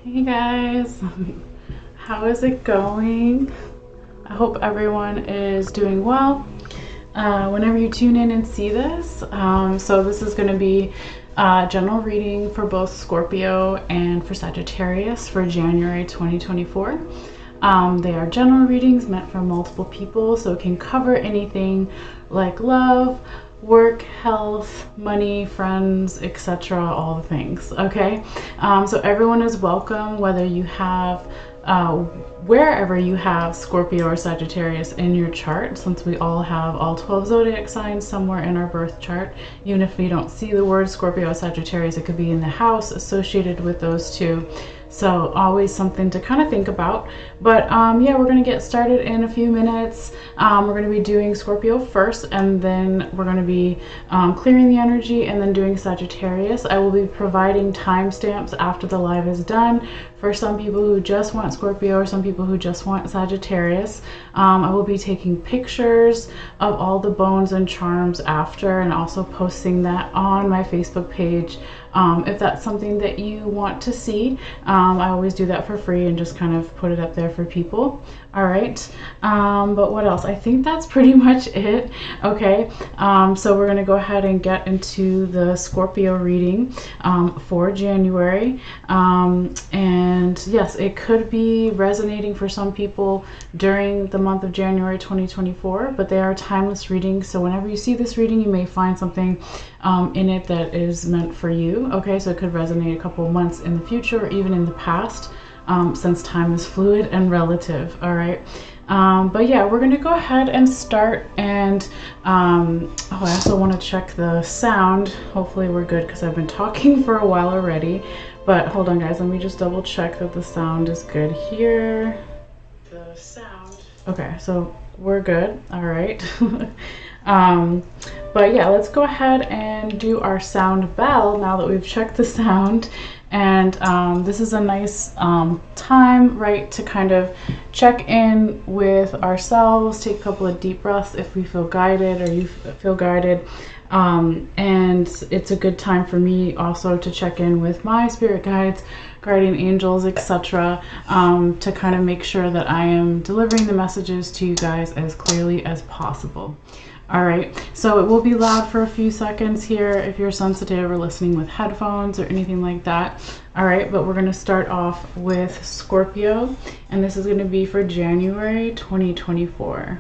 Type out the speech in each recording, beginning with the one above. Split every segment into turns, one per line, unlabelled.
Hey guys, how is it going? I hope everyone is doing well. Whenever you tune in and see this, so this is going to be a general reading for both Scorpio and for Sagittarius for January 2024. They are general readings meant for multiple people, so it can cover anything like love, work, health, money, friends, etc., all the things. Okay, so everyone is welcome, whether you have wherever you have Scorpio or Sagittarius in your chart, since we all have all 12 zodiac signs somewhere in our birth chart. Even if you don't see the word Scorpio or Sagittarius, it could be in the house associated with those two. So always something to kind of think about. But yeah, we're going to get started in a few minutes. We're going to be doing Scorpio first, and then we're going to be clearing the energy and then doing Sagittarius. I will be providing timestamps after the live is done for some people who just want Scorpio or some people who just want Sagittarius. I will be taking pictures of all the bones and charms after, and also posting that on my Facebook page. If that's something that you want to see, I always do that for free and just kind of put it up there for people. All right, but what else? I think that's pretty much it. Okay, so we're gonna go ahead and get into the Scorpio reading for January. And yes, it could be resonating for some people during the month of January 2024, but they are timeless readings. So whenever you see this reading, you may find something in it that is meant for you. Okay, so it could resonate a couple months in the future or even in the past, since time is fluid and relative. All right, but yeah, we're gonna go ahead and start. And oh, I also want to check the sound. Hopefully we're good, because I've been talking for a while already. But hold on guys, let me just double check that the sound is good here. The sound, okay, so we're good. All right. But yeah, let's go ahead and do our sound bell now that we've checked the sound. And this is a nice time, right, to kind of check in with ourselves, take a couple of deep breaths if we feel guided or you feel guided. And it's a good time for me also to check in with my spirit guides, guardian angels, etc., to kind of make sure that I am delivering the messages to you guys as clearly as possible. All right, so it will be loud for a few seconds here if you're sensitive or listening with headphones or anything like that. All right, but we're going to start off with Scorpio, and this is going to be for January 2024.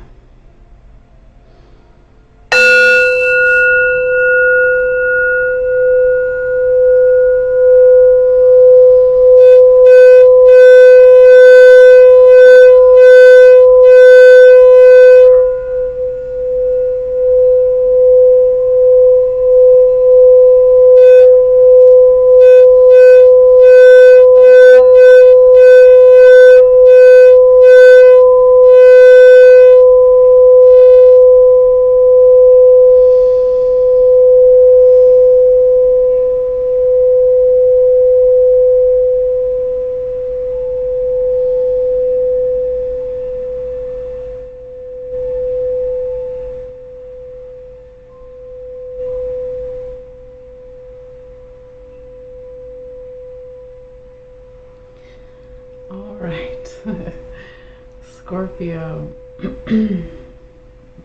Scorpio. I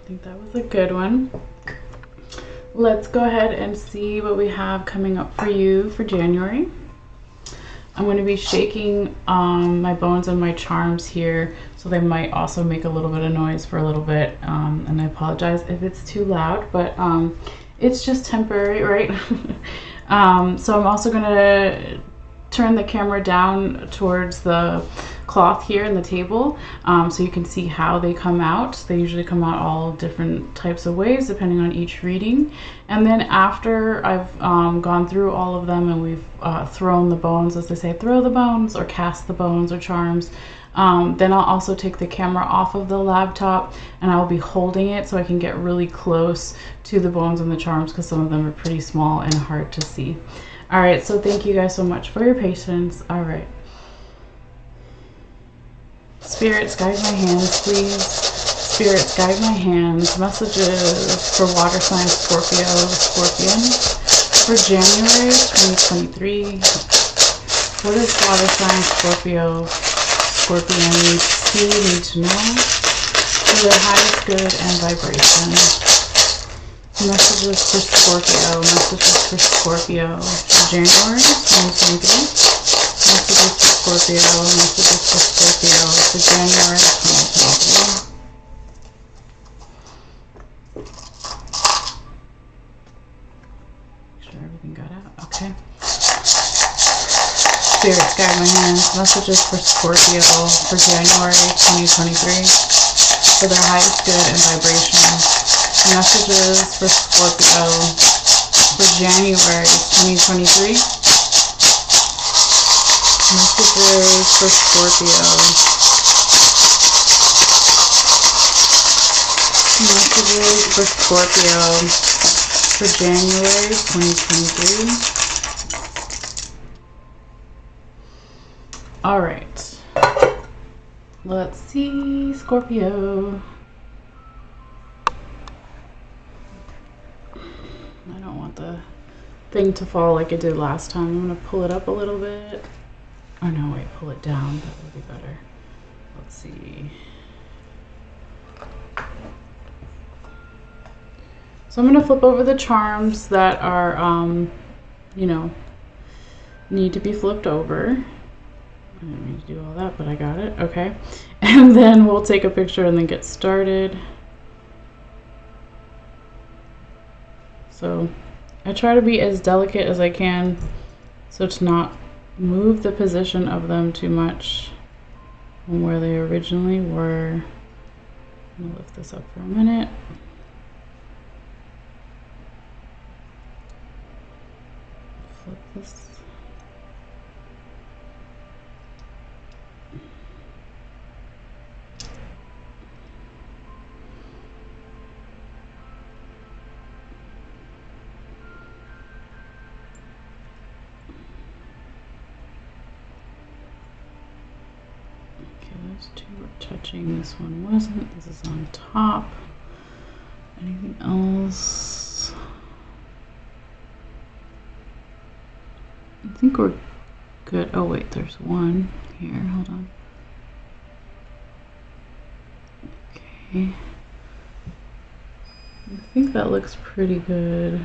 think that was a good one. Let's go ahead and see what we have coming up for you for January. I'm going to be shaking my bones and my charms here, so they might also make a little bit of noise for a little bit, and I apologize if it's too loud, but it's just temporary, right? So I'm also going to turn the camera down towards the cloth here in the table, so you can see how they come out. They usually come out all different types of ways depending on each reading. And then after I've gone through all of them and we've thrown the bones, as they say, throw the bones or cast the bones or charms, then I'll also take the camera off of the laptop and I'll be holding it so I can get really close to the bones and the charms, because some of them are pretty small and hard to see. All right, so thank you guys so much for your patience. All right. Spirits, guide my hands, please. Spirits, guide my hands. Messages for water sign Scorpio, Scorpion, for January 2023. What does water sign Scorpion need to know for their highest good and vibration? Messages for Scorpio. Messages for Scorpio for January 2023. Messages for Scorpio. Messages for Scorpio for January 2023. Make sure everything got out. Okay. Spirits guide my hands. Messages for Scorpio for January 2023 for their highest good and vibration. Messages for Scorpio for January 2023. Messages for Scorpio. Messages for Scorpio for January 2023. All right. Let's see, Scorpio. I don't want the thing to fall like it did last time. I'm going to pull it up a little bit. Oh no, wait, pull it down. That would be better. Let's see. So I'm going to flip over the charms that are, you know, need to be flipped over. I didn't mean to do all that, but I got it. Okay. And then we'll take a picture and then get started. So I try to be as delicate as I can so to not move the position of them too much from where they originally were. I'm going to lift this up for a minute. Flip this. Those two were touching, this one wasn't. This is on top. Anything else? I think we're good. Oh wait, there's one here. Hold on. Okay. I think that looks pretty good.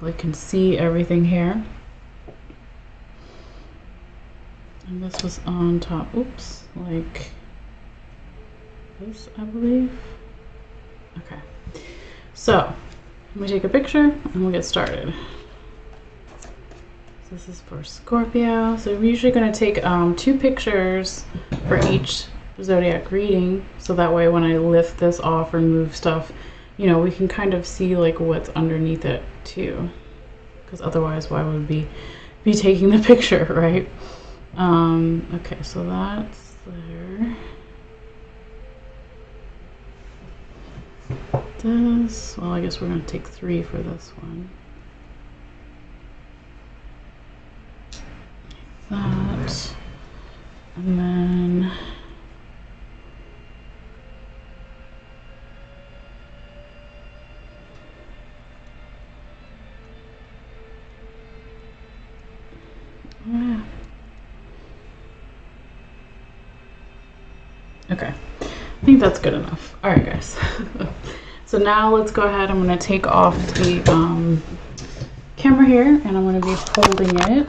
I can see everything here. And this was on top, oops, like this, I believe. Okay, so let me take a picture and we'll get started. So this is for Scorpio. So we're usually going to take 2 pictures for each zodiac reading, so that way when I lift this off or move stuff, you know, we can kind of see like what's underneath it too, because otherwise why would we be taking the picture, right? Okay, so that's there. This, well, I guess we're going to take 3 for this one. That, and then yeah. Okay, I think that's good enough. All right, guys. So now let's go ahead. I'm going to take off the camera here, and I'm going to be holding it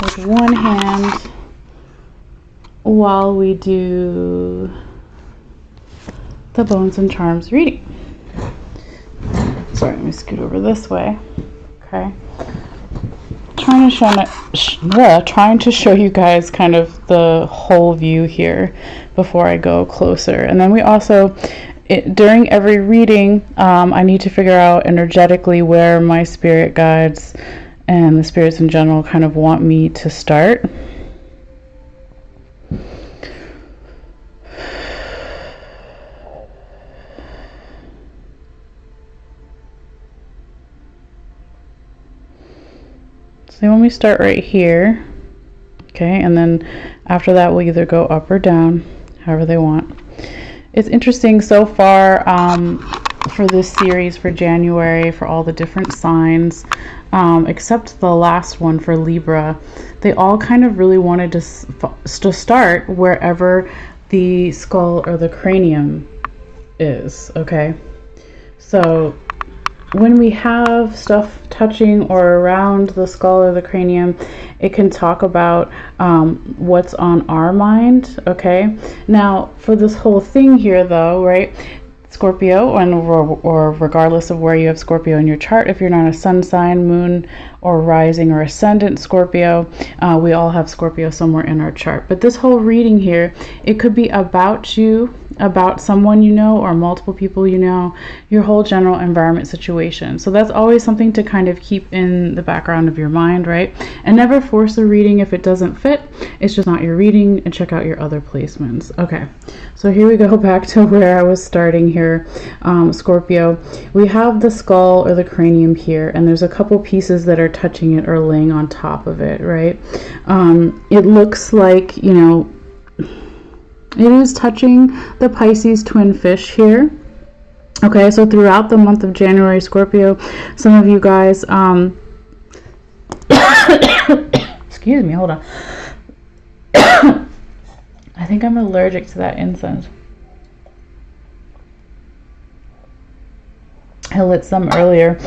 with one hand while we do the Bones and Charms reading. Sorry, let me scoot over this way. Okay. Trying to show you guys kind of the whole view here before I go closer. And then we also, during every reading, I need to figure out energetically where my spirit guides and the spirits in general kind of want me to start. So when we start right here, okay, and then after that we'll either go up or down, however they want. It's interesting so far for this series for January for all the different signs, except the last one for Libra. They all kind of really wanted to start wherever the skull or the cranium is, okay? So when we have stuff touching or around the skull or the cranium, it can talk about what's on our mind, okay? Now, for this whole thing here though, right, Scorpio, or regardless of where you have Scorpio in your chart, if you're not a sun sign, moon, or rising or ascendant Scorpio, we all have Scorpio somewhere in our chart. But this whole reading here, it could be about you, about someone you know, or multiple people you know, your whole general environment situation. So that's always something to kind of keep in the background of your mind, right? And never force a reading if it doesn't fit. It's just not your reading, and check out your other placements. Okay, so here we go back to where I was starting here, Scorpio. We have the skull or the cranium here, and there's a couple pieces that are touching it or laying on top of it, right? It looks like, you know, it is touching the Pisces twin fish here. Okay, so throughout the month of January, Scorpio, some of you guys, excuse me, hold on. I think I'm allergic to that incense. I lit some earlier,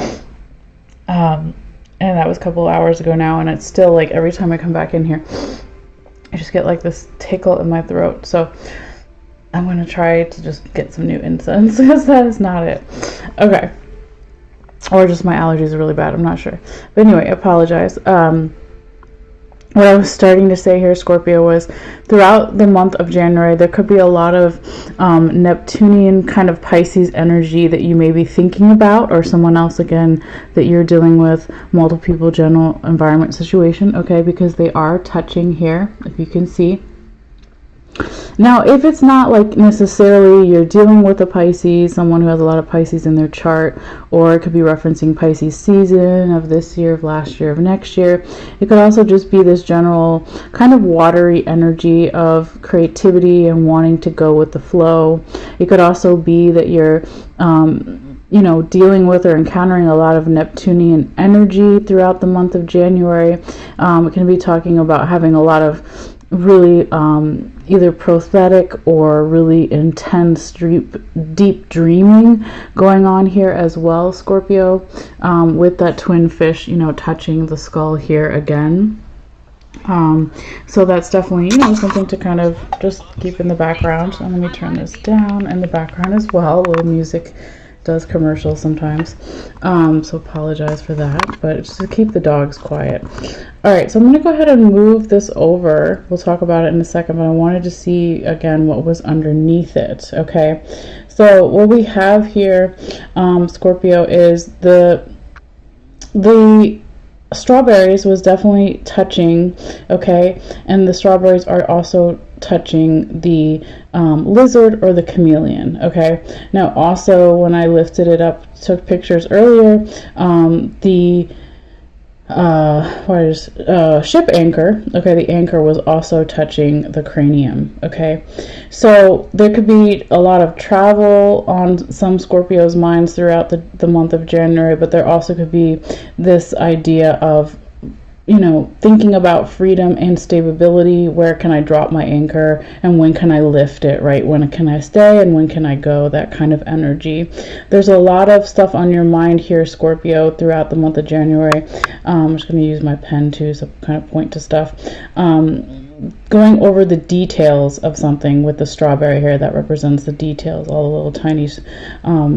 and that was a couple hours ago now, and it's still like every time I come back in here, I just get like this tickle in my throat. So I'm going to try to just get some new incense, because that is not it. Okay. Or just my allergies are really bad. I'm not sure. But anyway, I apologize. What I was starting to say here, Scorpio, was throughout the month of January, there could be a lot of Neptunian kind of Pisces energy that you may be thinking about, or someone else, again, that you're dealing with, multiple people, general environment situation, okay, because they are touching here, if you can see. Now, if it's not like necessarily you're dealing with a Pisces, someone who has a lot of Pisces in their chart, or it could be referencing Pisces season of this year, of last year, of next year. It could also just be this general kind of watery energy of creativity and wanting to go with the flow. It could also be that you're you know, dealing with or encountering a lot of Neptunian energy throughout the month of January. It can be talking about having a lot of really either prophetic or really intense deep dreaming going on here as well, Scorpio, with that twin fish, you know, touching the skull here again. So that's definitely, you know, something to kind of just keep in the background. And let me turn this down in the background as well. A little music does commercials sometimes, so apologize for that, but just to keep the dogs quiet. All right, so I'm going to go ahead and move this over. We'll talk about it in a second, but I wanted to see again what was underneath it. Okay, so what we have here, Scorpio, is the strawberries was definitely touching, okay, and the strawberries are also touching the lizard or the chameleon, okay. Now also, when I lifted it up, took pictures earlier, the ship anchor, okay, the anchor was also touching the cranium, okay. So there could be a lot of travel on some Scorpio's minds throughout the month of January, but there also could be this idea of, you know, thinking about freedom and stability. Where can I drop my anchor, and when can I lift it, right? When can I stay and when can I go? That kind of energy. There's a lot of stuff on your mind here, Scorpio, throughout the month of January. I'm just going to use my pen too, so kind of point to stuff. Going over the details of something with the strawberry here, that represents the details, all the little tiny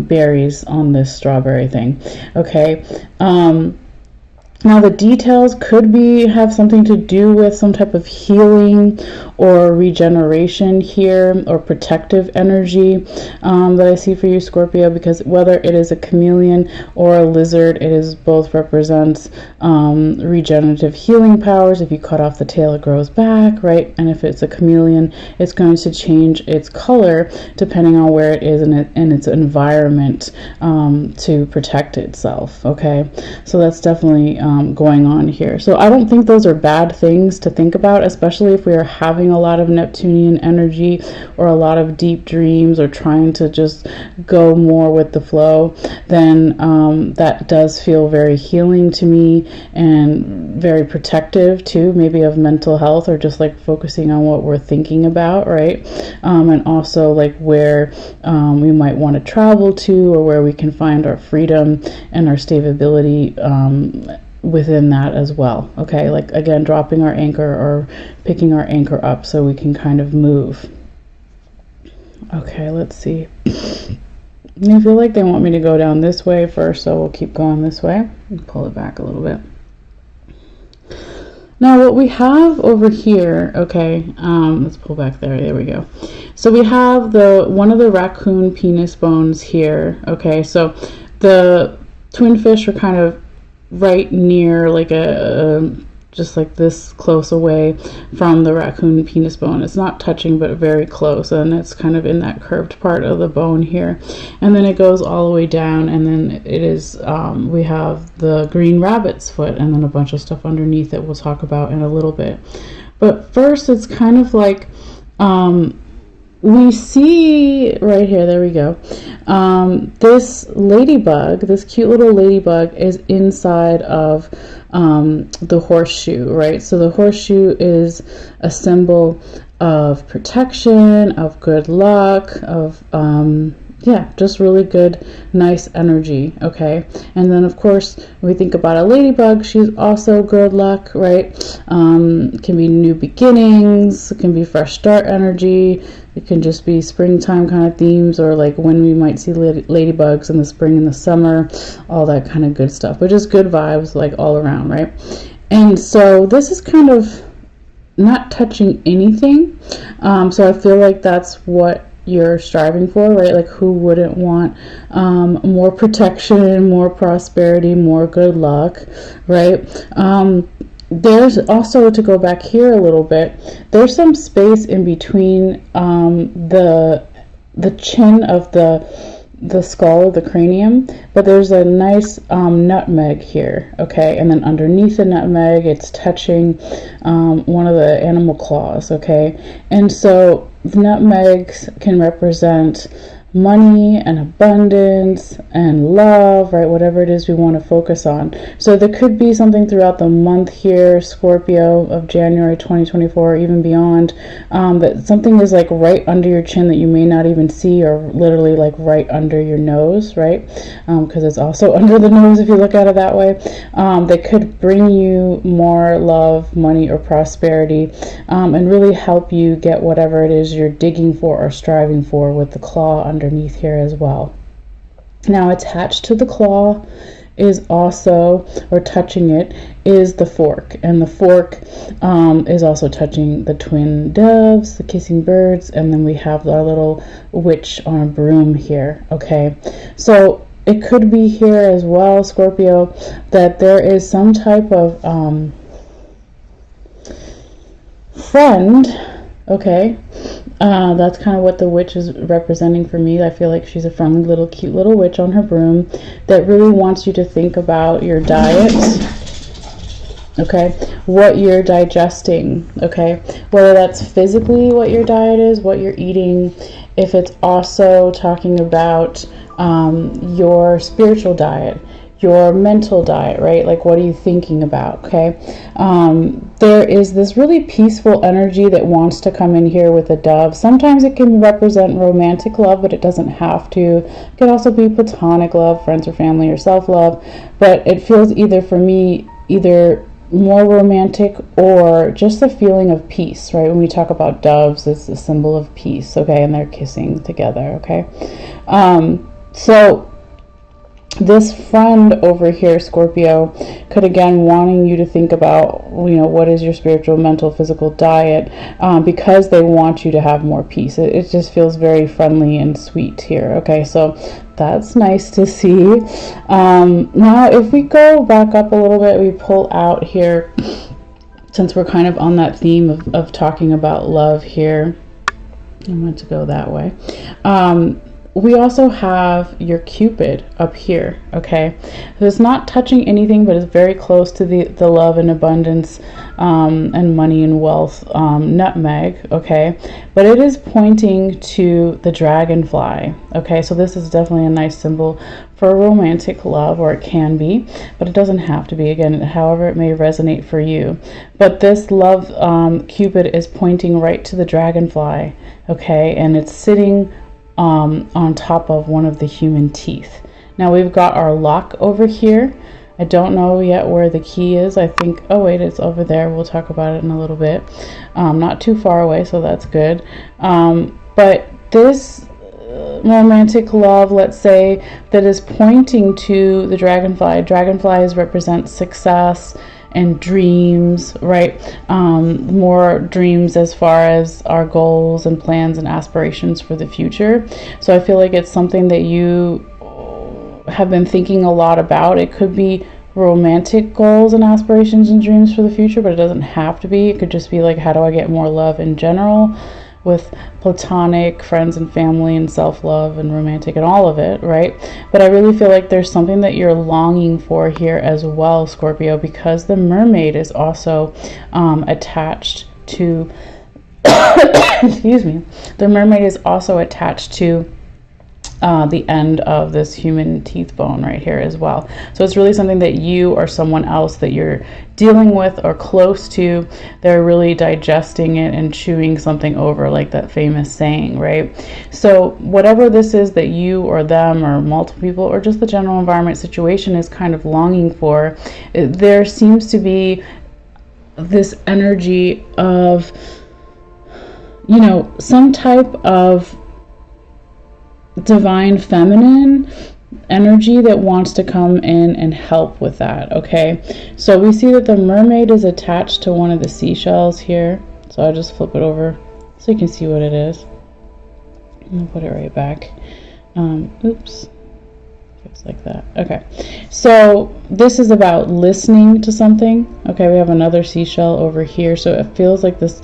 berries on this strawberry thing, okay. Now the details could have something to do with some type of healing or regeneration here, or protective energy that I see for you, Scorpio, because whether it is a chameleon or a lizard, it is both represents regenerative healing powers. If you cut off the tail, it grows back, right? And if it's a chameleon, it's going to change its color depending on where it is in its environment to protect itself, okay? So that's definitely going on here. So I don't think those are bad things to think about, especially if we are having a lot of Neptunian energy or a lot of deep dreams or trying to just go more with the flow. Then that does feel very healing to me and very protective too, maybe of mental health, or just like focusing on what we're thinking about, right? And also like where we might want to travel to, or where we can find our freedom and our stability within that as well. Okay, like again, dropping our anchor or picking our anchor up so we can kind of move. Okay, let's see. I feel like they want me to go down this way first, so we'll keep going this way and pull it back a little bit. Now what we have over here, okay, let's pull back there we go. So we have one of the raccoon penis bones here, okay, so the twin fish are kind of right near, like just like this close away from the raccoon penis bone. It's not touching, but very close, and it's kind of in that curved part of the bone here. And then it goes all the way down, and then it is, we have the green rabbit's foot, and then a bunch of stuff underneath it we'll talk about in a little bit. But first, it's kind of like, we see right here, there we go, this ladybug, this cute little ladybug is inside of the horseshoe, right? So the horseshoe is a symbol of protection, of good luck, of yeah, just really good, nice energy, okay? And then, of course, when we think about a ladybug, she's also good luck, right? It can be new beginnings, it can be fresh start energy, it can just be springtime kind of themes, or like when we might see ladybugs in the spring and the summer, all that kind of good stuff, but just good vibes like all around, right? And so this is kind of not touching anything, so I feel like that's what you're striving for, right? Like who wouldn't want more protection, more prosperity, more good luck, right? There's also, to go back here a little bit, there's some space in between the chin of the skull, the cranium, but there's a nice nutmeg here, okay? And then underneath the nutmeg, it's touching one of the animal claws, okay? And so the nutmegs can represent money and abundance and love, right? Whatever it is we want to focus on. So there could be something throughout the month here, Scorpio, of January 2024, even beyond, that something is like right under your chin that you may not even see, or literally like right under your nose, right? Because it's also under the nose if you look at it that way. That could bring you more love, money, or prosperity, and really help you get whatever it is you're digging for or striving for, with the claw underneath here as well. Now attached to the claw is also, or touching it, is the fork, and the fork is also touching the twin doves, the kissing birds, and then we have our little witch on a broom here, okay? So it could be here as well, Scorpio, that there is some type of friend, okay? That's kind of what the witch is representing for me. I feel like she's a friendly little cute little witch on her broom that really wants you to think about your diet, okay, what you're digesting, okay, whether that's physically what your diet is, what you're eating, if it's also talking about your spiritual diet, your mental diet, right? Like what are you thinking about, okay? There is this really peaceful energy that wants to come in here with a dove. Sometimes it can represent romantic love, but it doesn't have to. It can also be platonic love, friends or family, or self-love, but it feels either, for me, either more romantic or just a feeling of peace, right? When we talk about doves, it's a symbol of peace, okay? And they're kissing together, okay? So this friend over here, Scorpio, could again wanting you to think about, you know, what is your spiritual, mental, physical diet, because they want you to have more peace. It just feels very friendly and sweet here, okay? So that's nice to see. Now if we go back up a little bit, we pull out here, since we're kind of on that theme of talking about love here. I want to go that way. we also have your Cupid up here, okay? So it's not touching anything, but it's very close to the love and abundance and money and wealth nutmeg, okay? But it is pointing to the dragonfly, okay? So this is definitely a nice symbol for romantic love, or it can be, but it doesn't have to be, again, however it may resonate for you. But this love Cupid is pointing right to the dragonfly, okay? And it's sitting on top of one of the human teeth. Now we've got our lock over here. I don't know yet where the key is. I think, oh wait, it's over there. We'll talk about it in a little bit. Not too far away, so that's good. But this romantic love, let's say, that is pointing to the dragonfly. Dragonflies represent success and dreams, right? More dreams as far as our goals and plans and aspirations for the future. So I feel like it's something that you have been thinking a lot about. It could be romantic goals and aspirations and dreams for the future, but it doesn't have to be. It could just be like, how do I get more love in general, with platonic friends and family and self-love and romantic and all of it, right? But I really feel like there's something that you're longing for here as well, Scorpio, because the mermaid is also attached to excuse me, the mermaid is also attached to the end of this human teeth bone right here as well. So it's really something that you or someone else that you're dealing with or close to, they're really digesting it and chewing something over, like that famous saying, right? So whatever this is that you or them or multiple people or just the general environment situation is kind of longing for, there seems to be this energy of, you know, some type of divine feminine energy that wants to come in and help with that, okay? So we see that the mermaid is attached to one of the seashells here. So I'll just flip it over so you can see what it is. I'll put it right back. Oops. Just like that. Okay. So this is about listening to something. Okay, we have another seashell over here. So it feels like this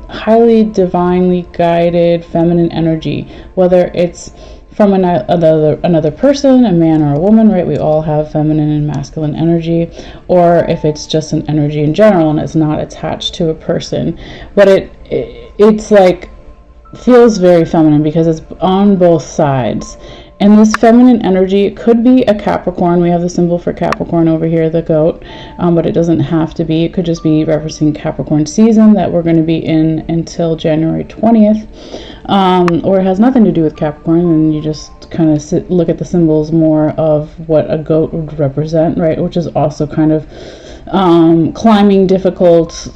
highly divinely guided feminine energy, whether it's from another person, a man or a woman, right? We all have feminine and masculine energy, or if it's just an energy in general and it's not attached to a person, but it's like feels very feminine because it's on both sides. And this feminine energy, it could be a Capricorn. We have the symbol for Capricorn over here, the goat, but it doesn't have to be. It could just be referencing Capricorn season that we're going to be in until January 20th, or it has nothing to do with Capricorn, and you just kind of look at the symbols more of what a goat would represent, right? Which is also kind of climbing difficult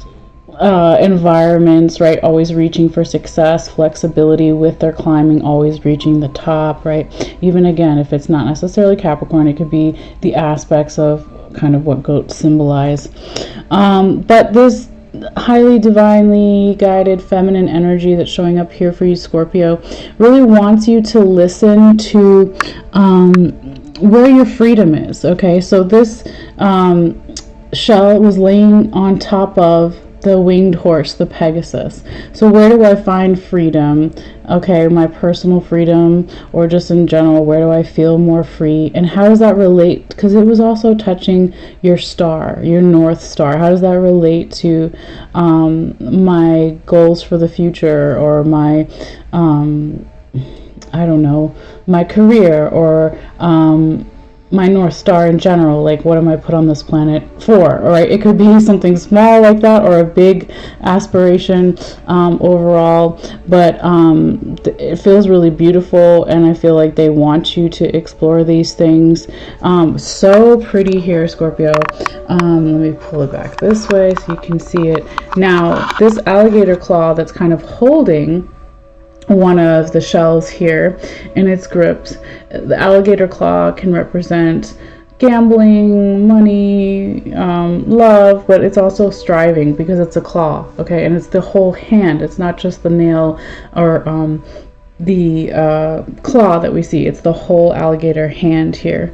environments, right? Always reaching for success, flexibility with their climbing, always reaching the top, right? Even again, if it's not necessarily Capricorn, it could be the aspects of kind of what goats symbolize. But this highly divinely guided feminine energy that's showing up here for you, Scorpio, really wants you to listen to where your freedom is, okay? So this shell was laying on top of the winged horse, the Pegasus. So where do I find freedom? Okay, my personal freedom, or just in general, where do I feel more free? And how does that relate? Because it was also touching your star, your North Star. How does that relate to my goals for the future, or my, I don't know, my career, or my North Star in general? Like, what am I put on this planet for? All right, it could be something small like that, or a big aspiration overall, but it feels really beautiful, and I feel like they want you to explore these things. So pretty here, Scorpio. Let me pull it back this way so you can see it. Now, this alligator claw that's kind of holding one of the shells here in its grips, the alligator claw can represent gambling, money, love, but it's also striving because it's a claw, okay? And it's the whole hand. It's not just the nail or the claw that we see. It's the whole alligator hand here.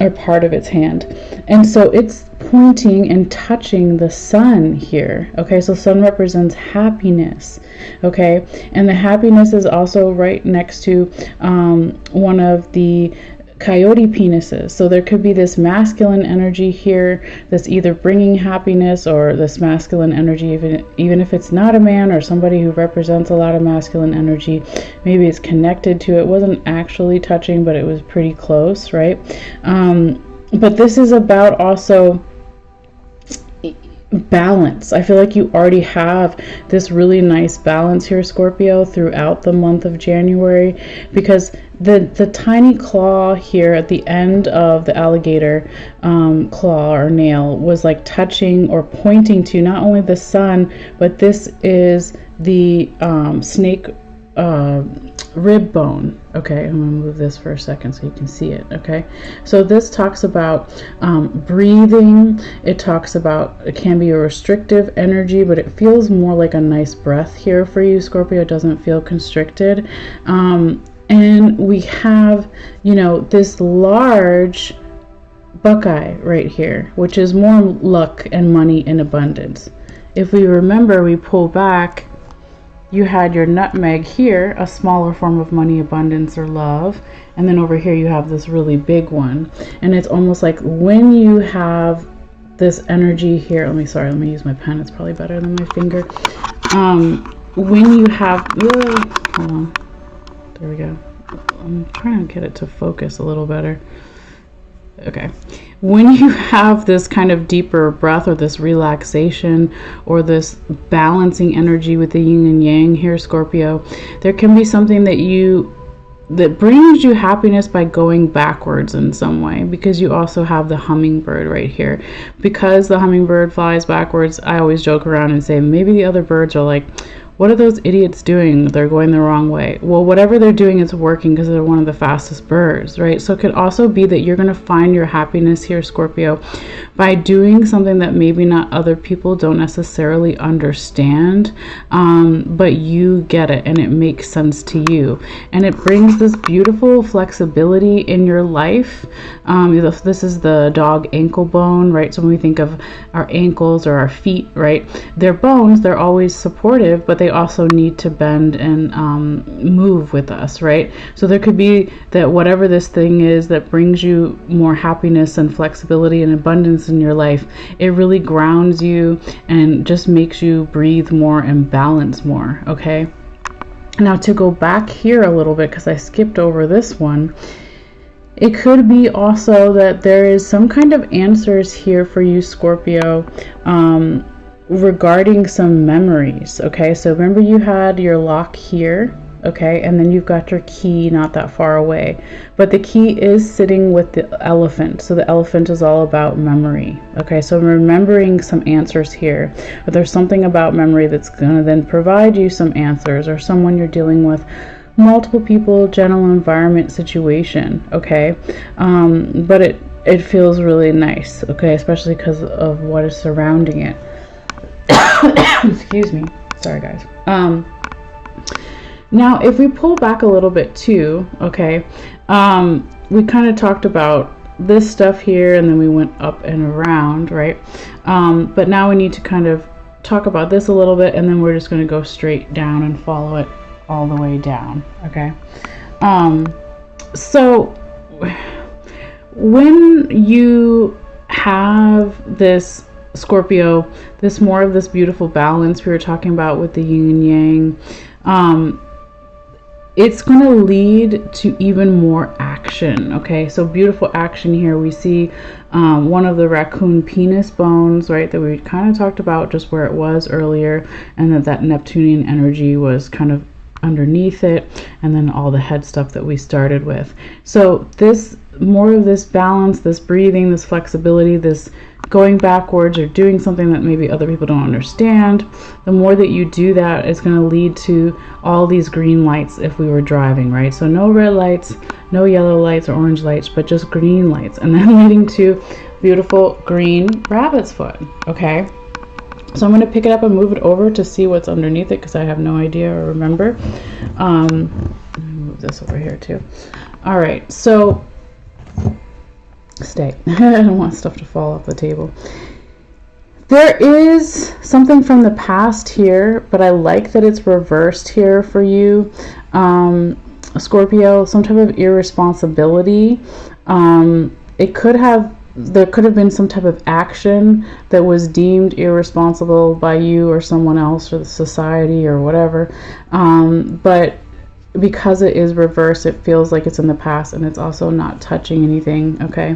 or part of its hand. And so it's pointing and touching the sun here. Okay, so sun represents happiness. Okay, and the happiness is also right next to one of the coyote penises. So there could be this masculine energy here that's either bringing happiness, or this masculine energy, even if it's not a man or somebody who represents a lot of masculine energy, maybe it's connected to it. Wasn't actually touching, but it was pretty close, right? But this is about also balance. I feel like you already have this really nice balance here, Scorpio, throughout the month of January, because the tiny claw here at the end of the alligator claw or nail was like touching or pointing to not only the sun, but this is the snake rib bone. Okay, I'm gonna move this for a second so you can see it. Okay, so this talks about breathing. It talks about, it can be a restrictive energy, but it feels more like a nice breath here for you, Scorpio. It doesn't feel constricted. And we have, you know, this large buckeye right here, which is more luck and money and abundance. If we remember, we pull back, you had your nutmeg here, a smaller form of money, abundance, or love. And then over here you have this really big one. And it's almost like when you have this energy here, let me use my pen, it's probably better than my finger. When you have, hold on, there we go. I'm trying to get it to focus a little better. Okay, when you have this kind of deeper breath, or this relaxation, or this balancing energy with the yin and yang here, Scorpio, there can be something that brings you happiness by going backwards in some way, because you also have the hummingbird right here. Because the hummingbird flies backwards, I always joke around and say maybe the other birds are like, what are those idiots doing? They're going the wrong way. Well, whatever they're doing is working because they're one of the fastest birds, right? So it could also be that you're going to find your happiness here, Scorpio, by doing something that maybe not other people don't necessarily understand, but you get it and it makes sense to you. And it brings this beautiful flexibility in your life. This is the dog ankle bone, right? So when we think of our ankles or our feet, right, they're bones, they're always supportive, but they also need to bend and move with us, right? So there could be that whatever this thing is that brings you more happiness and flexibility and abundance in your life, it really grounds you and just makes you breathe more and balance more. Okay, now to go back here a little bit, because I skipped over this one, it could be also that there is some kind of answers here for you, Scorpio, regarding some memories. Okay, so remember you had your lock here, okay, and then you've got your key not that far away, but the key is sitting with the elephant. So the elephant is all about memory. Okay, so remembering some answers here, but there's something about memory that's going to then provide you some answers, or someone you're dealing with, multiple people, general environment situation. Okay, but it feels really nice. Okay, especially because of what is surrounding it. Excuse me, sorry guys. Now if we pull back a little bit too, okay, we kind of talked about this stuff here, and then we went up and around, right? But now we need to kind of talk about this a little bit, and then we're just going to go straight down and follow it all the way down. Okay, so when you have this, Scorpio, this more of this beautiful balance we were talking about with the yin and yang, it's going to lead to even more action. Okay, so beautiful action here. We see one of the raccoon penis bones, right, that we kind of talked about just where it was earlier, and that Neptunian energy was kind of underneath it, and then all the head stuff that we started with. So this, more of this balance, this breathing, this flexibility, this going backwards or doing something that maybe other people don't understand, the more that you do that, it's going to lead to all these green lights if we were driving, right? So no red lights, no yellow lights or orange lights, but just green lights, and then leading to beautiful green rabbit's foot. Okay, so I'm going to pick it up and move it over to see what's underneath it, because I have no idea or remember. Let me move this over here too. All right, so stay. I don't want stuff to fall off the table. There is something from the past here, but I like that it's reversed here for you, Scorpio. Some type of irresponsibility. There could have been some type of action that was deemed irresponsible by you or someone else or the society or whatever. But because it is reversed, it feels like it's in the past, and it's also not touching anything. Okay,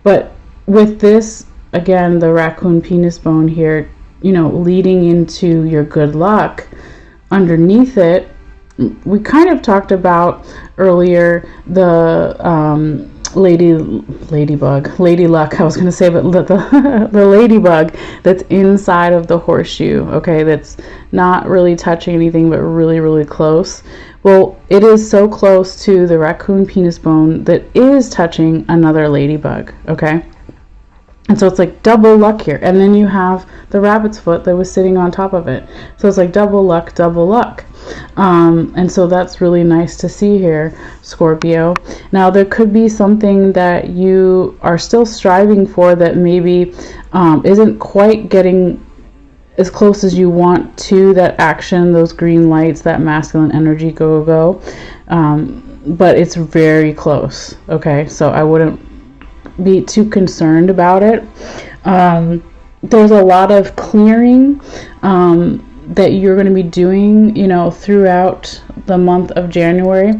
but with this, again, the raccoon penis bone here, leading into your good luck, underneath it, we kind of talked about earlier the lady luck, I was going to say, but the ladybug that's inside of the horseshoe, okay, that's not really touching anything but really, really close. Well, it is so close to the raccoon penis bone that is touching another ladybug, okay? And so it's like double luck here. And then you have the rabbit's foot that was sitting on top of it. So it's like double luck, double luck. And so that's really nice to see here, Scorpio. Now, there could be something that you are still striving for that maybe isn't quite getting as close as you want to that action, those green lights, that masculine energy, go. But it's very close, okay? So I wouldn't be too concerned about it. There's a lot of clearing that you're going to be doing, throughout the month of January.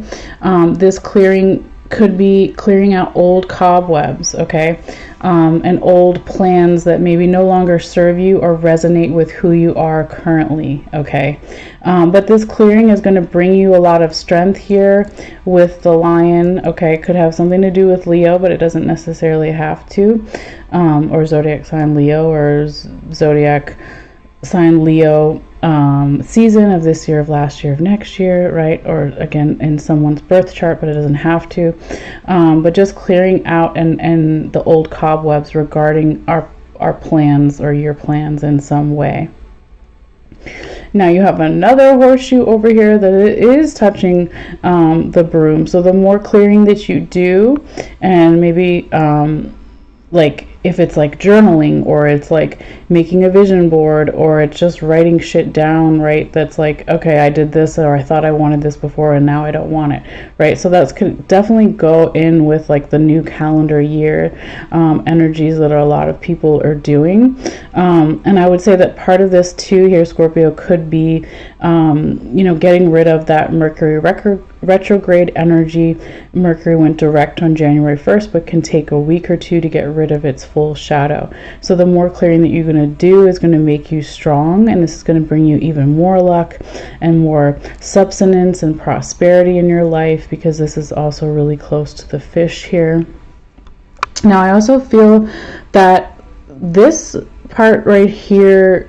This clearing could be clearing out old cobwebs, okay, and old plans that maybe no longer serve you or resonate with who you are currently, okay. But this clearing is going to bring you a lot of strength here with the lion, okay. Could have something to do with Leo, but it doesn't necessarily have to, or zodiac sign Leo, or zodiac sign Leo season of this year, of last year, of next year, right? Or again, in someone's birth chart, but it doesn't have to. But just clearing out and the old cobwebs regarding our plans or your plans in some way. Now you have another horseshoe over here that is touching the broom. So the more clearing that you do, and maybe like if it's like journaling, or it's like making a vision board, or it's just writing shit down, right? That's like, okay, I did this, or I thought I wanted this before and now I don't want it, right? So that's could definitely go in with like the new calendar year energies that a lot of people are doing. And I would say that part of this too here, Scorpio, could be getting rid of that Mercury retrograde energy. Mercury went direct on January 1st, but can take a week or two to get rid of its full shadow. So the more clearing that you're going to do is going to make you strong, and this is going to bring you even more luck and more substance and prosperity in your life, because this is also really close to the fish here. Now I also feel that this part right here,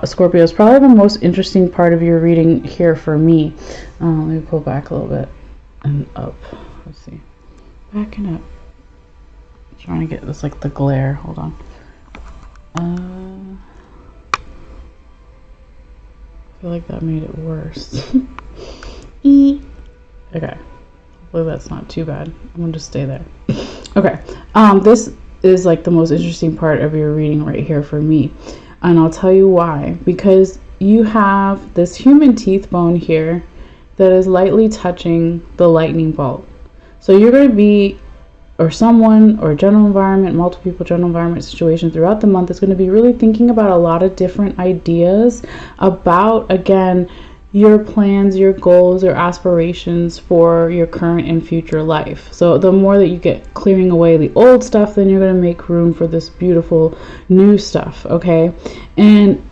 Scorpio, is probably the most interesting part of your reading here for me. Let me pull back a little bit and up. Let's see. Back and up. Trying to get this, like the glare. Hold on. I feel like that made it worse. Okay. Hopefully that's not too bad. I'm going to just stay there. Okay. This is like the most interesting part of your reading right here for me. And I'll tell you why. Because you have this human teeth bone here that is lightly touching the lightning bolt. So you're going to be, or someone, or general environment, multiple people, general environment situation throughout the month is going to be really thinking about a lot of different ideas about, again, your plans, your goals, your aspirations for your current and future life. So the more that you get clearing away the old stuff, then you're going to make room for this beautiful new stuff, okay? And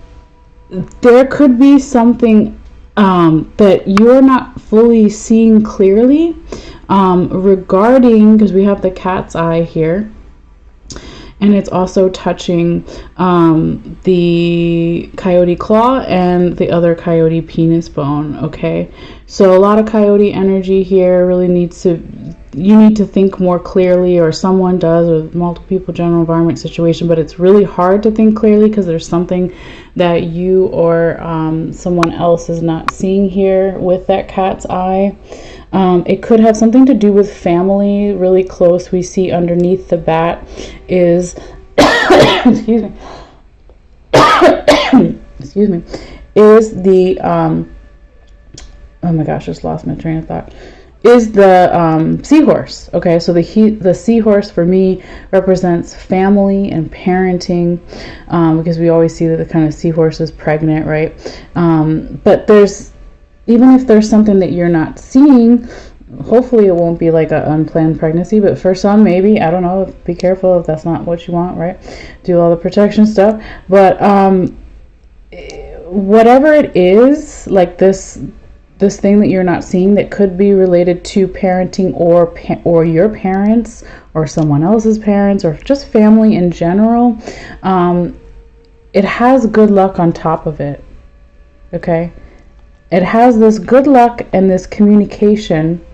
there could be something that you're not fully seeing clearly regarding, because we have the cat's eye here, and it's also touching the coyote claw and the other coyote penis bone, okay? So a lot of coyote energy here really needs to, you need to think more clearly, or someone does, or multiple people, general environment situation, but it's really hard to think clearly because there's something that you or someone else is not seeing here with that cat's eye. It could have something to do with family, really close. We see underneath the bat is, excuse me, excuse me, is the, oh my gosh, just lost my train of thought, is the seahorse. Okay, so the seahorse for me represents family and parenting, because we always see that the kind of seahorse is pregnant, right? But even if there's something that you're not seeing, hopefully it won't be like an unplanned pregnancy, but for some, maybe, I don't know, be careful if that's not what you want, right? Do all the protection stuff. But whatever it is, like this thing that you're not seeing that could be related to parenting or your parents or someone else's parents or just family in general, it has good luck on top of it. Okay, it has this good luck and this communication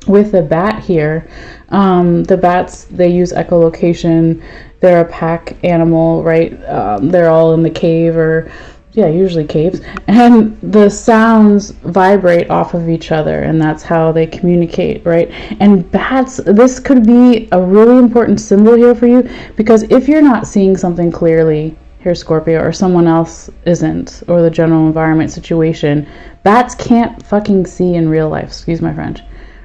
with the bat here. The bats, they use echolocation. They're a pack animal, right? They're all in the cave, or usually caves, and the sounds vibrate off of each other, and that's how they communicate, right? And bats, this could be a really important symbol here for you, because if you're not seeing something clearly here, Scorpio, or someone else isn't, or the general environment situation, bats can't fucking see in real life, excuse my French,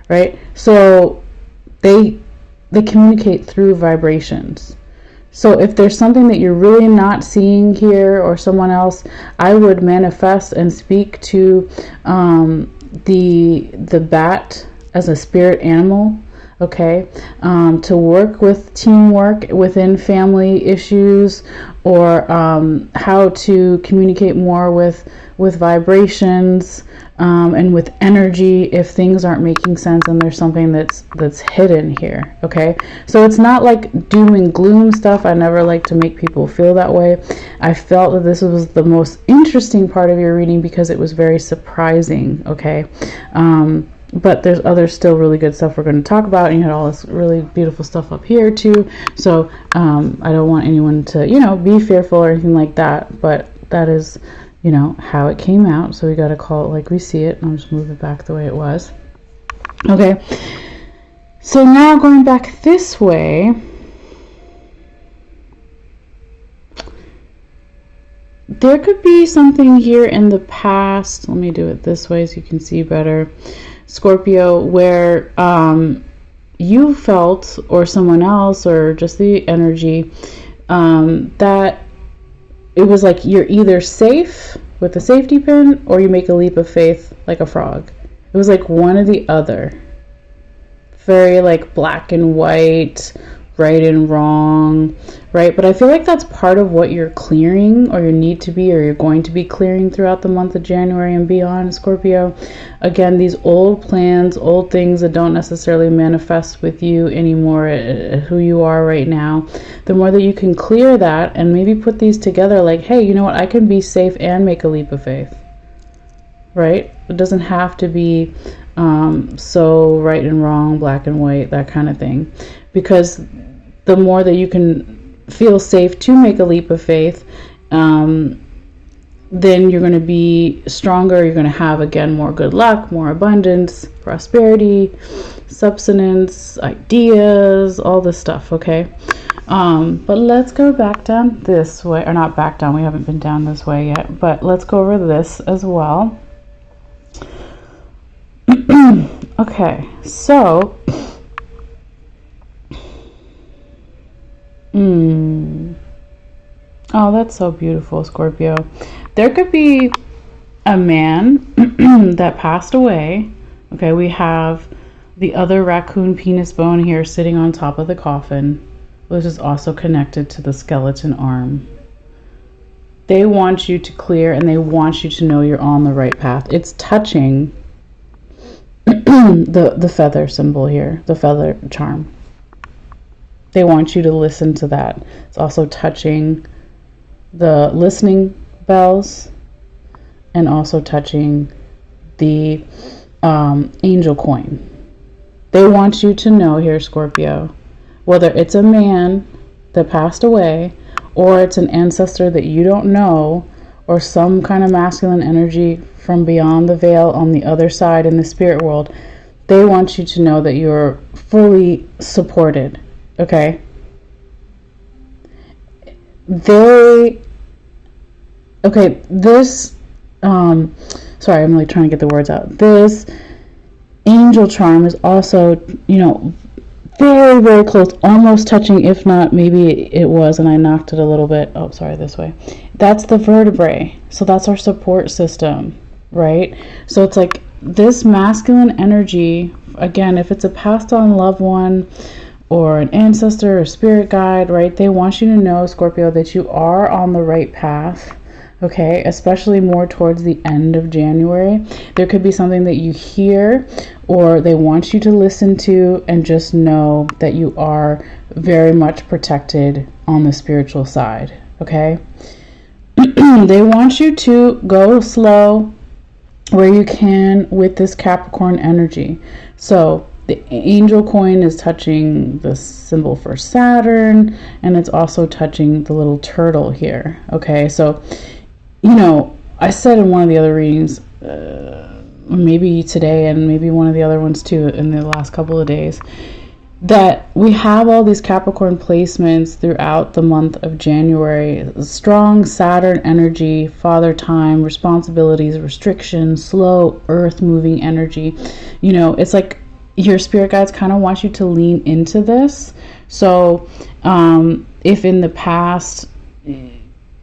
right? So they communicate through vibrations. So if there's something that you're really not seeing here or someone else, I would manifest and speak to the bat as a spirit animal, okay? To work with teamwork within family issues, or how to communicate more with vibrations, and with energy if things aren't making sense and there's something that's hidden here, okay? So it's not like doom and gloom stuff. I never like to make people feel that way. I felt that this was the most interesting part of your reading because it was very surprising, okay? But there's other still really good stuff we're going to talk about, and you had all this really beautiful stuff up here too. So I don't want anyone to, be fearful or anything like that, but that is, how it came out. So we got to call it like we see it. I'll just move it back the way it was. Okay. So now going back this way, there could be something here in the past. Let me do it this way so you can see better, Scorpio, where you felt, or someone else, or just the energy, that it was like you're either safe with a safety pin or you make a leap of faith like a frog. It was like one or the other. Very like black and white, right and wrong, right? But I feel like that's part of what you're clearing, or you need to be, or you're going to be clearing throughout the month of January and beyond, Scorpio. Again, these old plans, old things that don't necessarily manifest with you anymore, who you are right now, the more that you can clear that and maybe put these together, like, hey, you know what, I can be safe and make a leap of faith, right? It doesn't have to be so right and wrong, black and white, that kind of thing, because the more that you can feel safe to make a leap of faith, then you're going to be stronger. You're going to have, again, more good luck, more abundance, prosperity, substance, ideas, all this stuff, okay? But let's go back down this way, or not back down, we haven't been down this way yet, but let's go over this as well. Okay, so oh, that's so beautiful, Scorpio. There could be a man that passed away. Okay, we have the other raccoon penis bone here sitting on top of the coffin, which is also connected to the skeleton arm. They want you to clear, and they want you to know you're on the right path. It's touching the feather symbol here, the feather charm. They want you to listen to that. It's also touching the listening bells, and also touching the angel coin. They want you to know here, Scorpio, whether it's a man that passed away, or it's an ancestor that you don't know, or some kind of masculine energy from beyond the veil on the other side in the spirit world, they want you to know that you're fully supported, okay? This, sorry, I'm like trying to get the words out. This angel charm is also, you know, very, very close, almost touching, if not, maybe it was, and I knocked it a little bit. Oh, sorry, this way. That's the vertebrae. So that's our support system, right? So it's like this masculine energy, again, if it's a passed on loved one or an ancestor or spirit guide, right? They want you to know, Scorpio, that you are on the right path. Okay, especially more towards the end of January. There could be something that you hear or they want you to listen to, and just know that you are very much protected on the spiritual side. Okay, they want you to go slow where you can with this Capricorn energy. So the angel coin is touching the symbol for Saturn, and it's also touching the little turtle here. Okay, so you know, I said in one of the other readings, maybe today and maybe one of the other ones too in the last couple of days, that we have all these Capricorn placements throughout the month of January. Strong Saturn energy, father time, responsibilities, restrictions, slow earth moving energy. You know, it's like your spirit guides kind of want you to lean into this. So if in the past,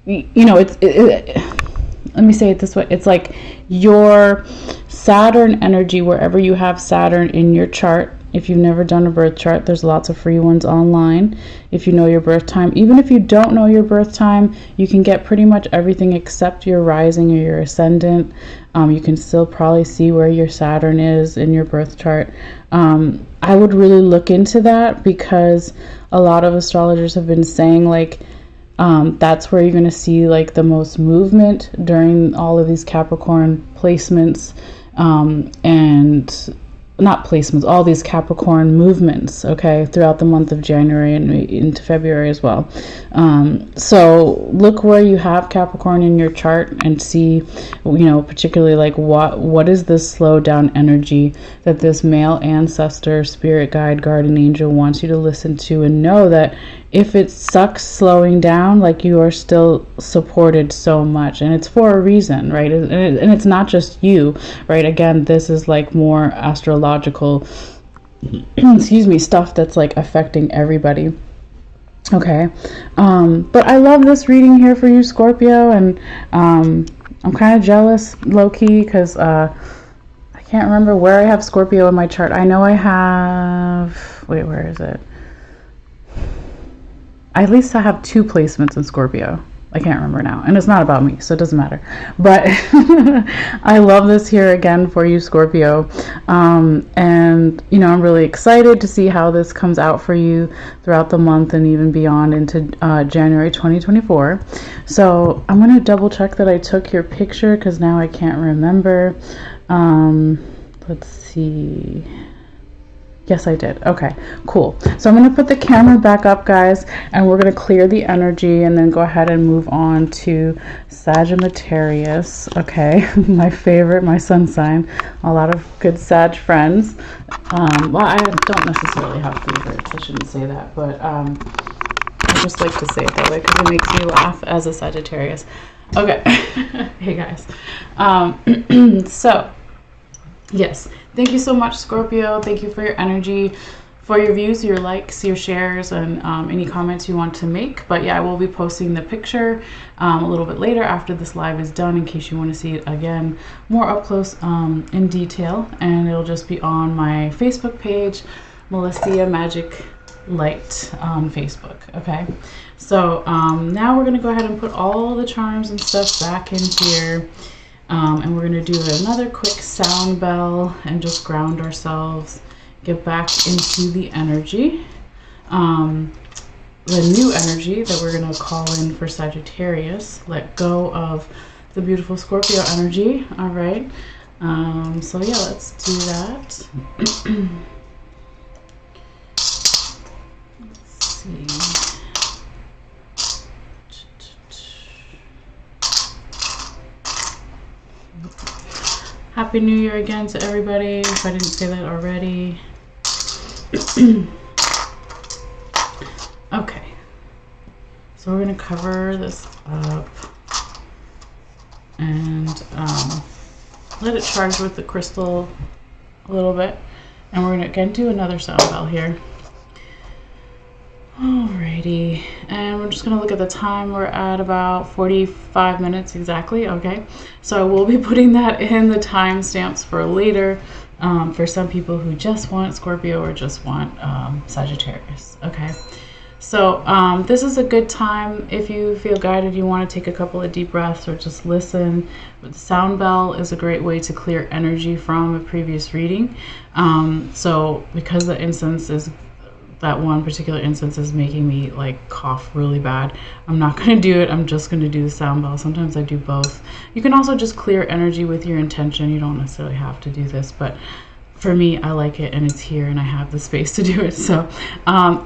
you know, let me say it this way. It's like your Saturn energy, wherever you have Saturn in your chart. If you've never done a birth chart, there's lots of free ones online. If you know your birth time, even if you don't know your birth time, you can get pretty much everything except your rising or your ascendant. You can still probably see where your Saturn is in your birth chart. I would really look into that, because a lot of astrologers have been saying, like, that's where you're going to see like the most movement during all of these Capricorn placements, and not placements, all these Capricorn movements, okay, throughout the month of January and into February as well. So look where you have Capricorn in your chart and see, you know, particularly like what is this slow down energy that this male ancestor, spirit guide, guardian angel wants you to listen to, and know that if it sucks slowing down, like, you are still supported so much, and it's for a reason, right? And it's not just you, right? Again, this is like more astrological excuse me, stuff that's like affecting everybody. Okay, but I love this reading here for you, Scorpio, and I'm kind of jealous, low-key, because I can't remember where I have Scorpio in my chart. I know I have, wait, where is it? At least I have 2 placements in Scorpio. I can't remember now, and it's not about me, so it doesn't matter. But I love this here again for you, Scorpio. And you know, I'm really excited to see how this comes out for you throughout the month and even beyond into January 2024. So I'm going to double check that I took your picture, because now I can't remember. Let's see. Yes, I did. Okay, cool. So I'm going to put the camera back up, guys, and we're going to clear the energy and then go ahead and move on to Sagittarius. Okay, my favorite, my sun sign. A lot of good Sag friends. Well, I don't necessarily have favorites. I shouldn't say that, but I just like to say it that way because it makes me laugh as a Sagittarius. Okay. Hey, guys. So, yes. Thank you so much, Scorpio. Thank you for your energy, for your views, your likes, your shares, and any comments you want to make. But yeah, I will be posting the picture a little bit later after this live is done, in case you want to see it again more up close in detail. And it'll just be on my Facebook page, Malessea Magic Light on Facebook. Okay, so now we're going to go ahead and put all the charms and stuff back in here. And we're going to do another quick sound bell and just ground ourselves, get back into the energy, the new energy that we're going to call in for Sagittarius. Let go of the beautiful Scorpio energy. All right. So yeah, let's do that. Let's see. Happy New Year again to everybody, if I didn't say that already. Okay, so we're going to cover this up and let it charge with the crystal a little bit. And we're going to again do another sound bell here. Alrighty, and we're just going to look at the time. We're at about 45 minutes exactly. Okay, so I will be putting that in the timestamps for later for some people who just want Scorpio or just want Sagittarius. Okay, so this is a good time if you feel guided, you want to take a couple of deep breaths or just listen. The sound bell is a great way to clear energy from a previous reading. So because the incense is, that one particular instance is making me like cough really bad, I'm not going to do it. I'm just going to do the sound bell. Sometimes I do both. You can also just clear energy with your intention. You don't necessarily have to do this, but for me, I like it and it's here and I have the space to do it. So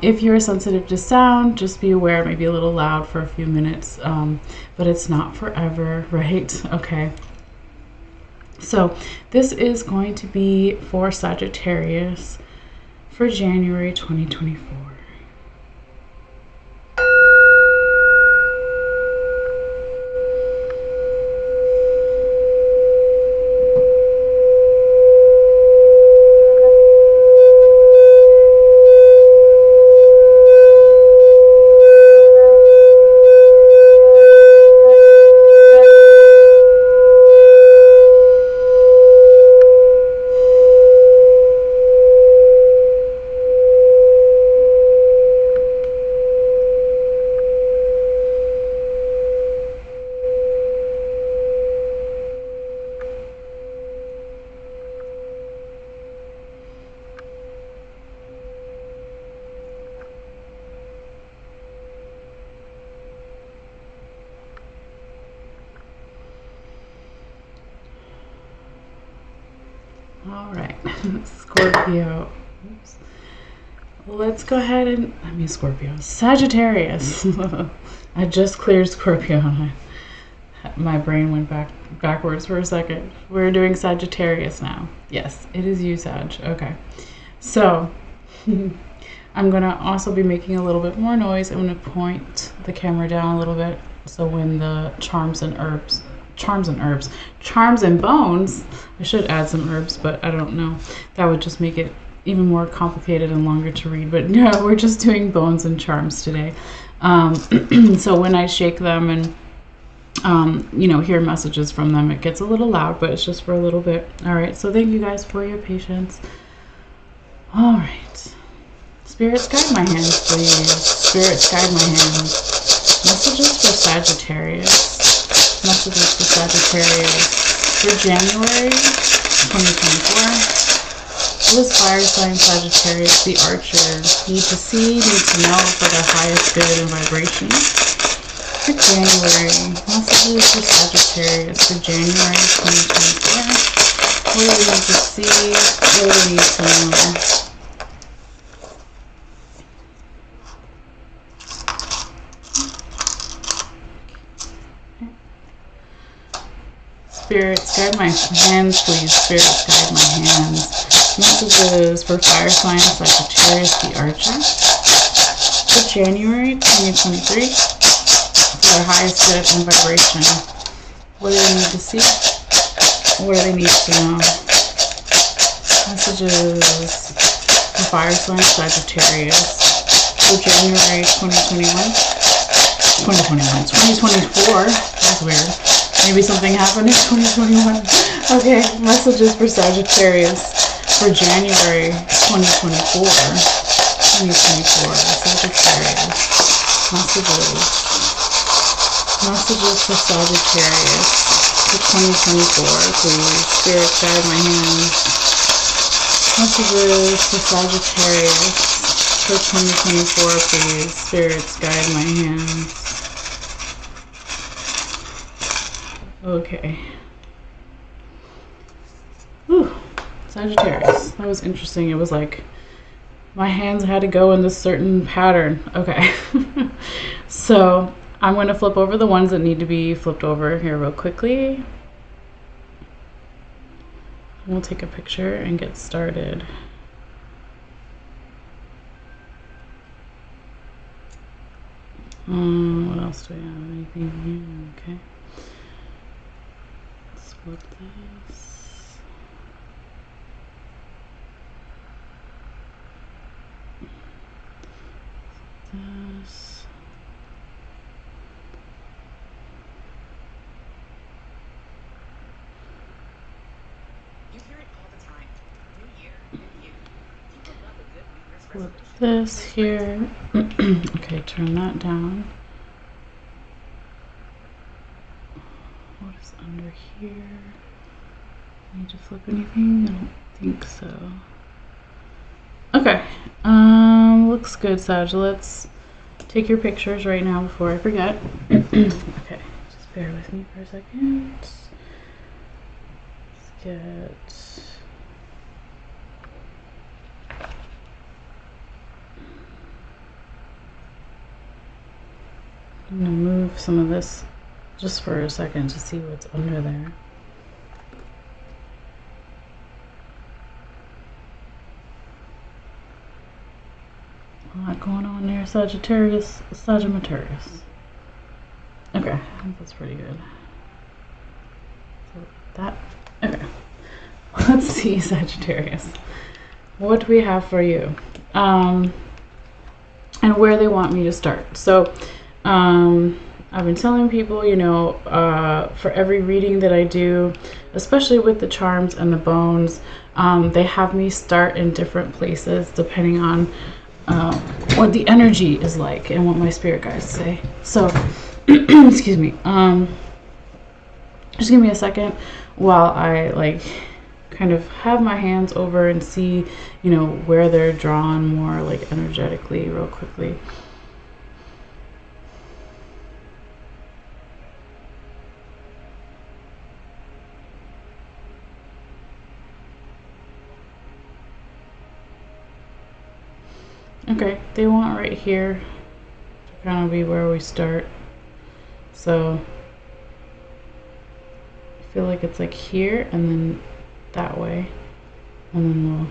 if you're sensitive to sound, just be aware it may be a little loud for a few minutes, but it's not forever, right? Okay. So this is going to be for Sagittarius for January 2024. All right, Scorpio. Oops. Let's go ahead and, Scorpio. Sagittarius. I just cleared Scorpio and my brain went backwards for a second. We're doing Sagittarius now. Yes, it is you, Sag. Okay. So I'm going to also be making a little bit more noise. I'm going to point the camera down a little bit so when the charms and bones, I should add some herbs, but I don't know. That would just make it even more complicated and longer to read. But no, we're just doing bones and charms today. So when I shake them and hear messages from them, it gets a little loud, but it's just for a little bit. All right, so thank you guys for your patience. All right, spirits guide my hands, please. Spirits guide my hands. Messages for Sagittarius. Messages for Sagittarius for January 2024. What does fire sign Sagittarius, the archer, need to see, need to know for their highest good and vibration? For January, messages for Sagittarius for January 2024. What do they need to see? What do they need to know? Spirits, guide my hands, please. Spirits, guide my hands. Messages for fire sign Sagittarius, the archer. For January 2023. For their highest good and vibration. What do they need to see? What do they need to know? Messages for fire sign Sagittarius. For January 2024. That's weird. Maybe something happened in 2021. Okay, messages for Sagittarius for January 2024. Sagittarius. Messages for Sagittarius for 2024, please. Spirit, guide my hands. Messages for Sagittarius for 2024, please. Spirits, guide my hands. Okay. Whew. Sagittarius. That was interesting. It was like my hands had to go in this certain pattern. Okay. So I'm going to flip over the ones that need to be flipped over here real quickly. We'll take a picture and get started. What else do we have? Anything here? Okay. Let's flip this. This.
You hear it all the time. New year, new you. People love a good New Year's
Flip this here. Okay, turn that down. What is under here? Need to flip anything? I don't think so. Okay. Looks good, Sag. Let's take your pictures right now before I forget. Okay, just bear with me for a second. Let's get... I'm gonna move some of this just for a second to see what's under there. A lot going on there, Sagittarius. Okay, I think that's pretty good. So that, okay. Let's see, Sagittarius. What do we have for you? And where they want me to start. So, I've been telling people, you know, for every reading that I do, especially with the charms and the bones, they have me start in different places depending on what the energy is like and what my spirit guides say. So, excuse me. Just give me a second while I like kind of have my hands over and see, you know, where they're drawn more like energetically real quickly. Okay, they want right here to kind of be where we start. So I feel like it's like here and then that way, and then we'll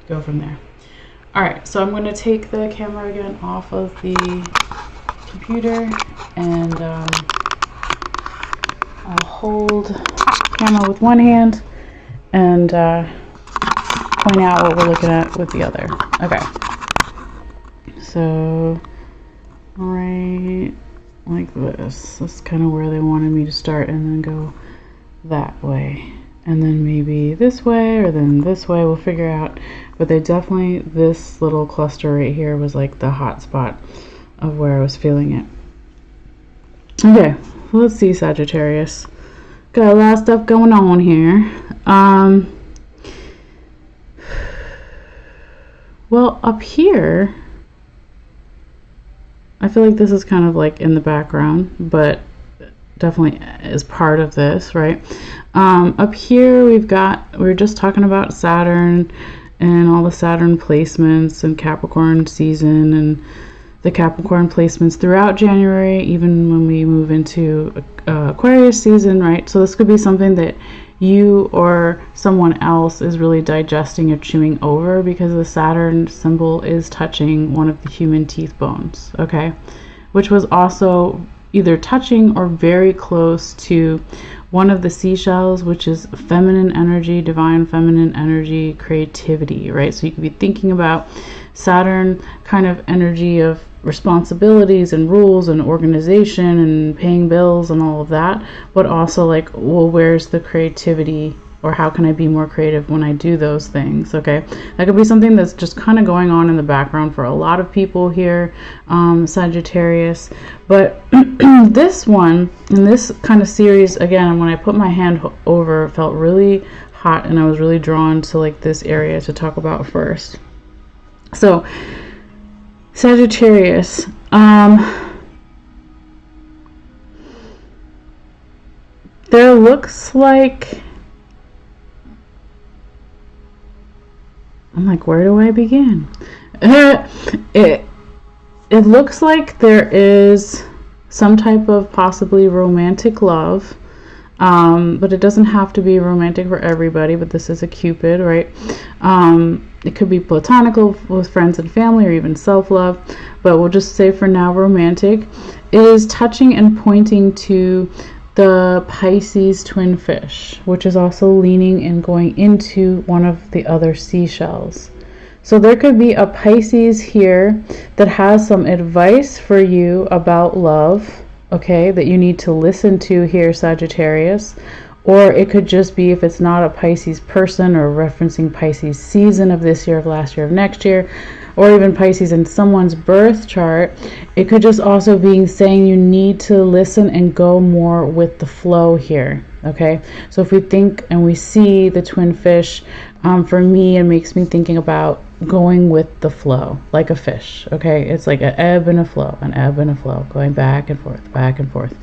go from there. Alright, so I'm going to take the camera again off of the computer, and I'll hold the camera with one hand and point out what we're looking at with the other. Okay. So, right like this. That's kind of where they wanted me to start, and then go that way. And then maybe this way, or then this way, we'll figure out. But they definitely, this little cluster right here was like the hot spot of where I was feeling it. Okay, let's see, Sagittarius. Got a lot of stuff going on here. Well, up here, I feel like this is kind of like in the background, but definitely is part of this, right? Up here we were just talking about Saturn and all the Saturn placements and Capricorn season and the Capricorn placements throughout January, even when we move into Aquarius season, right? So this could be something that you or someone else is really digesting or chewing over, because the Saturn symbol is touching one of the human teeth bones, okay? Which was also either touching or very close to one of the seashells, which is feminine energy, divine feminine energy, creativity, right? So you could be thinking about Saturn kind of energy of responsibilities and rules and organization and paying bills and all of that, but also like, well, where's the creativity, or how can I be more creative when I do those things? Okay, that could be something that's just kind of going on in the background for a lot of people here, Sagittarius. But this one, in this kind of series, again, when I put my hand over, it felt really hot, and I was really drawn to like this area to talk about first. So Sagittarius, there looks like, I'm like, where do I begin? It looks like there is some type of possibly romantic love but it doesn't have to be romantic for everybody, but this is a Cupid, right? It could be platonical with friends and family, or even self-love, but we'll just say for now romantic. It is touching and pointing to the Pisces twin fish, which is also leaning and going into one of the other seashells. So there could be a Pisces here that has some advice for you about love, okay, that you need to listen to here, Sagittarius. Or it could just be, if it's not a Pisces person, or referencing Pisces season of this year, of last year, of next year, or even Pisces in someone's birth chart, it could just also be saying you need to listen and go more with the flow here, okay? So if we think and we see the twin fish, for me, it makes me thinking about going with the flow, like a fish, okay? It's like an ebb and a flow, going back and forth, back and forth.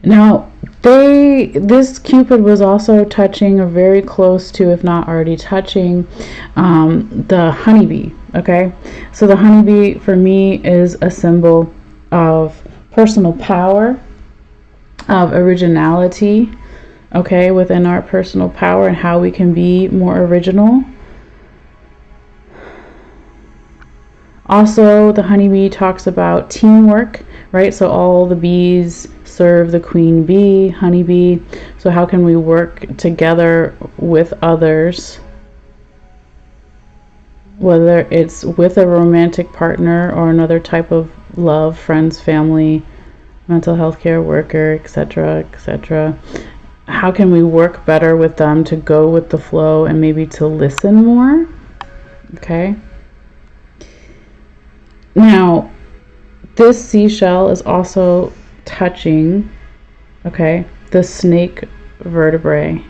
Now, this Cupid was also touching, or very close to, if not already touching, the honeybee, okay? So the honeybee for me is a symbol of personal power, of originality, okay, within our personal power and how we can be more original. Also, the honeybee talks about teamwork, right? So all the bees serve the queen bee, honeybee. So how can we work together with others, whether it's with a romantic partner or another type of love, friends, family, mental health care worker, etc., etc. How can we work better with them to go with the flow and maybe to listen more? Okay. Now, this seashell is also touching, okay, the snake vertebrae.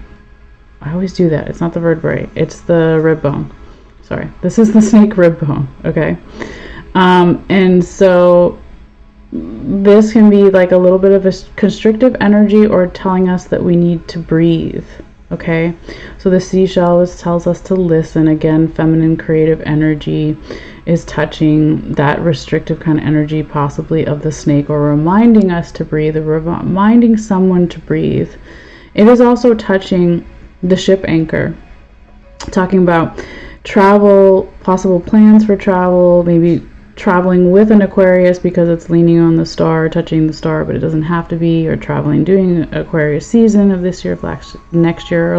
I always do that. It's not the vertebrae, it's the rib bone. Sorry, this is the snake rib bone, okay? And so this can be like a little bit of a constrictive energy, or telling us that we need to breathe, okay? So the seashell tells us to listen. Again, feminine creative energy is touching that restrictive kind of energy, possibly of the snake, or reminding us to breathe, or reminding someone to breathe. It is also touching the ship anchor, talking about travel, possible plans for travel, maybe traveling with an Aquarius because it's leaning on the star, touching the star, but it doesn't have to be, or traveling, doing Aquarius season of this year, next year,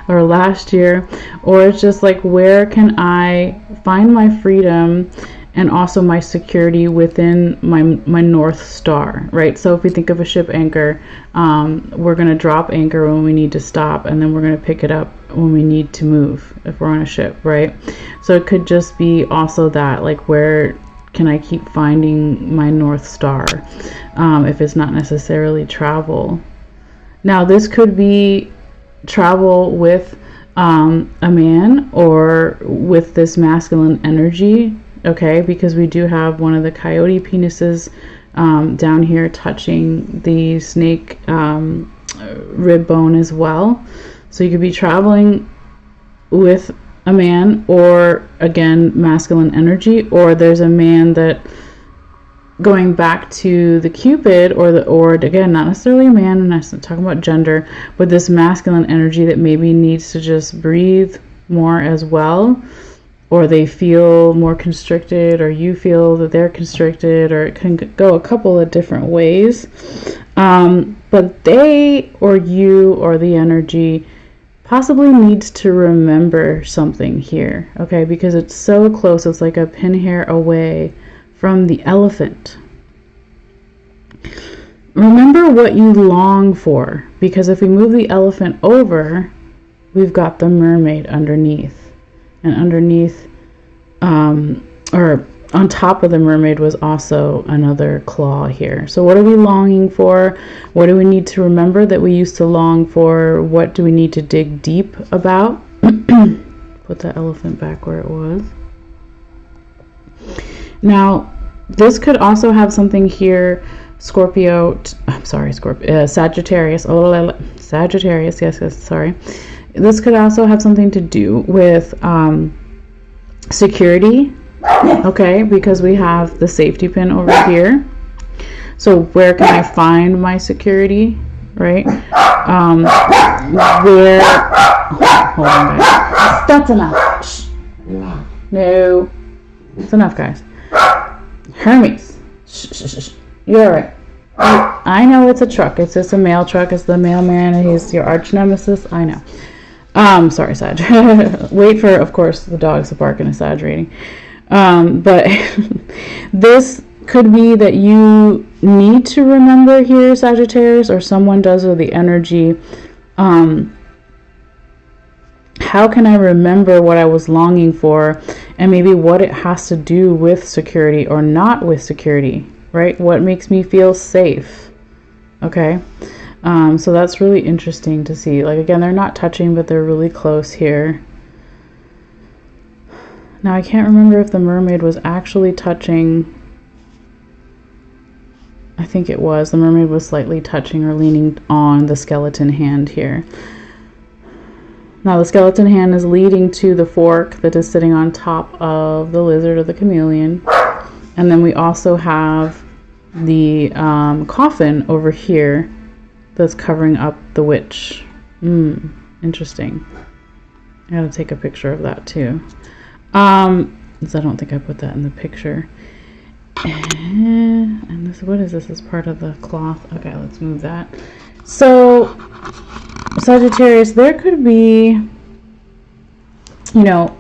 or last year. Or it's just like, where can I find my freedom and also my security within my North Star, right? So if we think of a ship anchor, we're going to drop anchor when we need to stop, and then we're going to pick it up when we need to move, if we're on a ship, right? So it could just be also that, like, where can I keep finding my North Star, if it's not necessarily travel. Now, this could be travel with a man, or with this masculine energy, okay, because we do have one of the coyote penises down here touching the snake rib bone as well. So you could be traveling with a man, or again, masculine energy, or there's a man that, going back to the Cupid, or again, not necessarily a man, and I'm not talking about gender, but this masculine energy that maybe needs to just breathe more as well, or they feel more constricted, or you feel that they're constricted, or it can go a couple of different ways. But they, or you, or the energy possibly needs to remember something here, okay, because it's so close. It's like a pin hair away from the elephant. Remember what you long for, because if we move the elephant over, we've got the mermaid underneath, and underneath, or on top of the mermaid, was also another claw here. So what are we longing for? What do we need to remember that we used to long for? What do we need to dig deep about? Put the elephant back where it was. Now, this could also have something here, Sagittarius. Sagittarius, yes, sorry. This could also have something to do with security, okay, because we have the safety pin over here. So where can I find my security? right? Where, hold on guys, that's enough. Shh. No, it's enough guys. Hermes, shh, shh, shh. You're alright. I know it's a truck, it's just a mail truck, it's the mailman, and he's your arch nemesis, I know. Sorry Sag. Wait for, of course, the dogs to bark in a Sag reading. But this could be that you need to remember here, Sagittarius, or someone does with the energy. How can I remember what I was longing for, and maybe what it has to do with security or not with security, right? What makes me feel safe? Okay. So that's really interesting to see. Like, again, they're not touching, but they're really close here. Now, I can't remember if the mermaid was actually touching. I think it was. The mermaid was slightly touching or leaning on the skeleton hand here. Now, the skeleton hand is leading to the fork that is sitting on top of the lizard or the chameleon. And then we also have the coffin over here that's covering up the witch. Interesting. I gotta take a picture of that too. Because I don't think I put that in the picture. And this, what is this? This is part of the cloth. Okay, let's move that. So, Sagittarius, there could be, you know,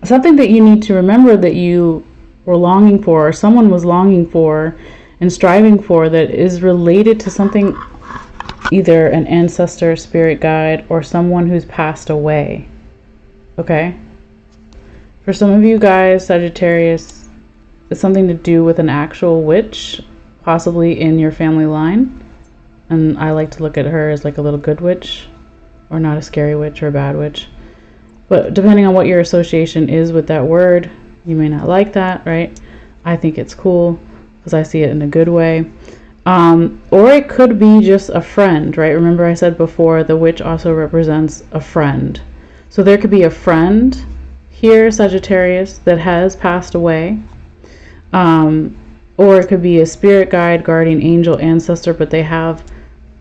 something that you need to remember that you were longing for, or someone was longing for and striving for, that is related to something, either an ancestor, spirit guide, or someone who's passed away. Okay? For some of you guys, Sagittarius, it's something to do with an actual witch, possibly in your family line. And I like to look at her as like a little good witch, or not a scary witch or a bad witch. But depending on what your association is with that word, you may not like that, right? I think it's cool because I see it in a good way. Or it could be just a friend, right? Remember I said before, the witch also represents a friend. So there could be a friend here, Sagittarius, that has passed away. Or it could be a spirit guide, guardian angel, ancestor, but they have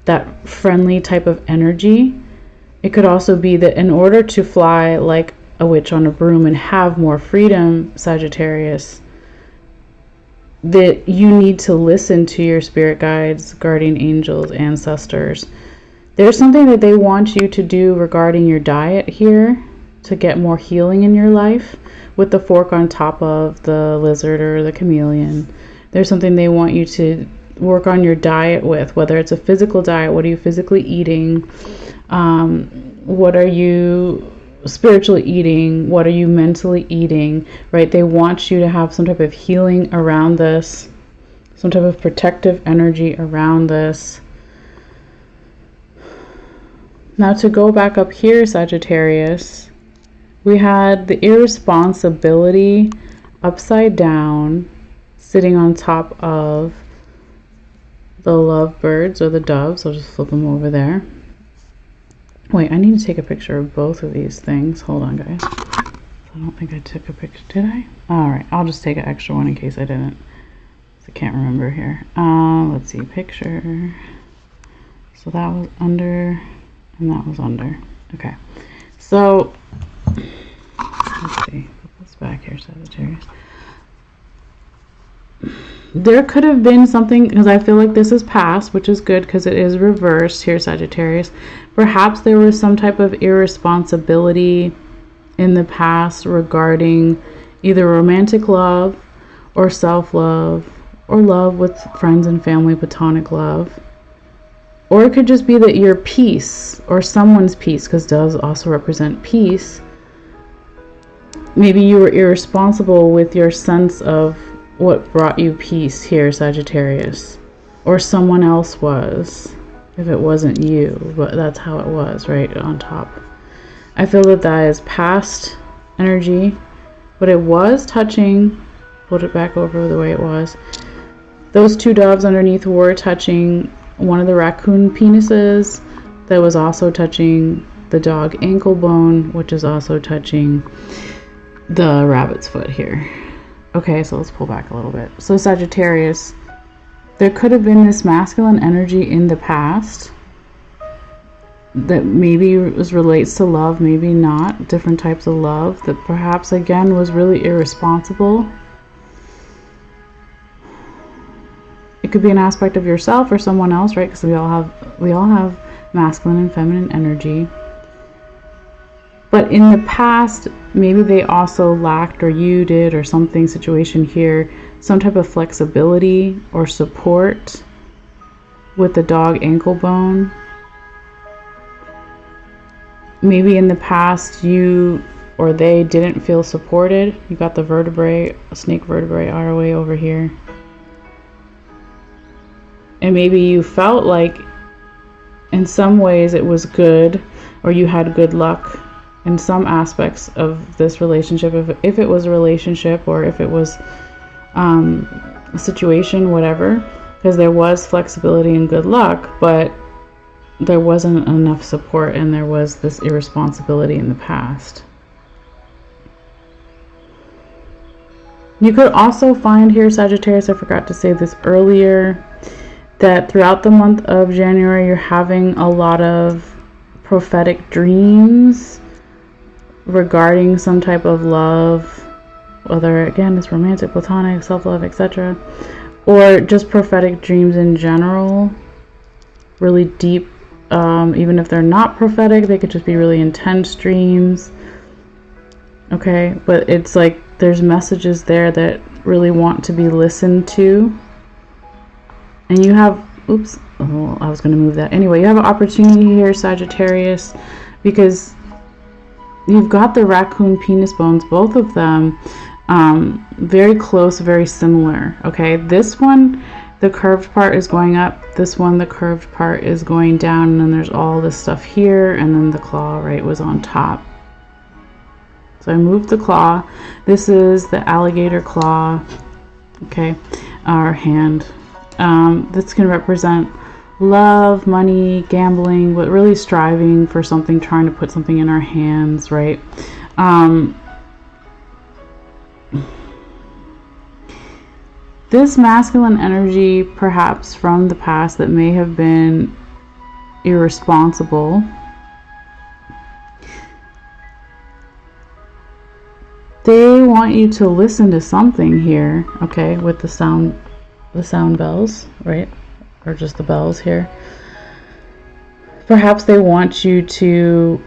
that friendly type of energy. It could also be that in order to fly like a witch on a broom and have more freedom, Sagittarius, that you need to listen to your spirit guides, guardian angels, ancestors. There's something that they want you to do regarding your diet here to get more healing in your life, with the fork on top of the lizard or the chameleon. There's something they want you to work on your diet with, whether it's a physical diet. What are you physically eating? What are you spiritually eating? What are you mentally eating, right? They want you to have some type of healing around this, some type of protective energy around this. Now to go back up here, Sagittarius, we had the irresponsibility upside down, sitting on top of the lovebirds or the doves. I'll just flip them over there. Wait, I need to take a picture of both of these things. Hold on, guys. I don't think I took a picture. Did I? Alright, I'll just take an extra one in case I didn't. I can't remember here. Let's see, picture. So that was under, and that was under. Okay. So, let's see. Put this back here, Sagittarius. There could have been something, because I feel like this is past, which is good because it is reversed here, Sagittarius. Perhaps there was some type of irresponsibility in the past regarding either romantic love or self-love or love with friends and family, platonic love. Or it could just be that your peace or someone's peace, because doves also represent peace. Maybe you were irresponsible with your sense of what brought you peace here, Sagittarius, or someone else was, if it wasn't you, but that's how it was, right on top. I feel that that is past energy, but it was touching. Put it back over the way it was. Those two doves underneath were touching one of the raccoon penises, that was also touching the dog ankle bone, which is also touching the rabbit's foot here. Okay, so let's pull back a little bit. So Sagittarius, there could have been this masculine energy in the past that maybe relates to love, maybe not, different types of love, that perhaps again was really irresponsible. It could be an aspect of yourself or someone else, right? Because we all have masculine and feminine energy. But in the past, maybe they also lacked, or you did, or something, situation here, some type of flexibility or support with the dog ankle bone. Maybe in the past you or they didn't feel supported. You got the vertebrae, snake vertebrae all the way over here. And maybe you felt like in some ways it was good, or you had good luck in some aspects of this relationship, if it was a relationship or if it was a situation, whatever, because there was flexibility and good luck, but there wasn't enough support and there was this irresponsibility in the past. You could also find here, Sagittarius, I forgot to say this earlier, that throughout the month of January you're having a lot of prophetic dreams regarding some type of love, whether again it's romantic, platonic, self-love, etc., or just prophetic dreams in general, really deep. Even if they're not prophetic, they could just be really intense dreams. Okay, but it's like there's messages there that really want to be listened to. And you have, oops, oh, I was going to move that. Anyway, you have an opportunity here, Sagittarius, because you've got the raccoon penis bones, both of them, very close, very similar. Okay, this one, the curved part is going up. This one, the curved part is going down, and then there's all this stuff here, and then the claw, right, was on top. So I moved the claw. This is the alligator claw, okay, our hand. This can represent love, money, gambling, but really striving for something, trying to put something in our hands, right? This masculine energy, perhaps from the past, that may have been irresponsible, they want you to listen to something here, okay, with the sound bells, right? Or just the bells here. Perhaps they want you to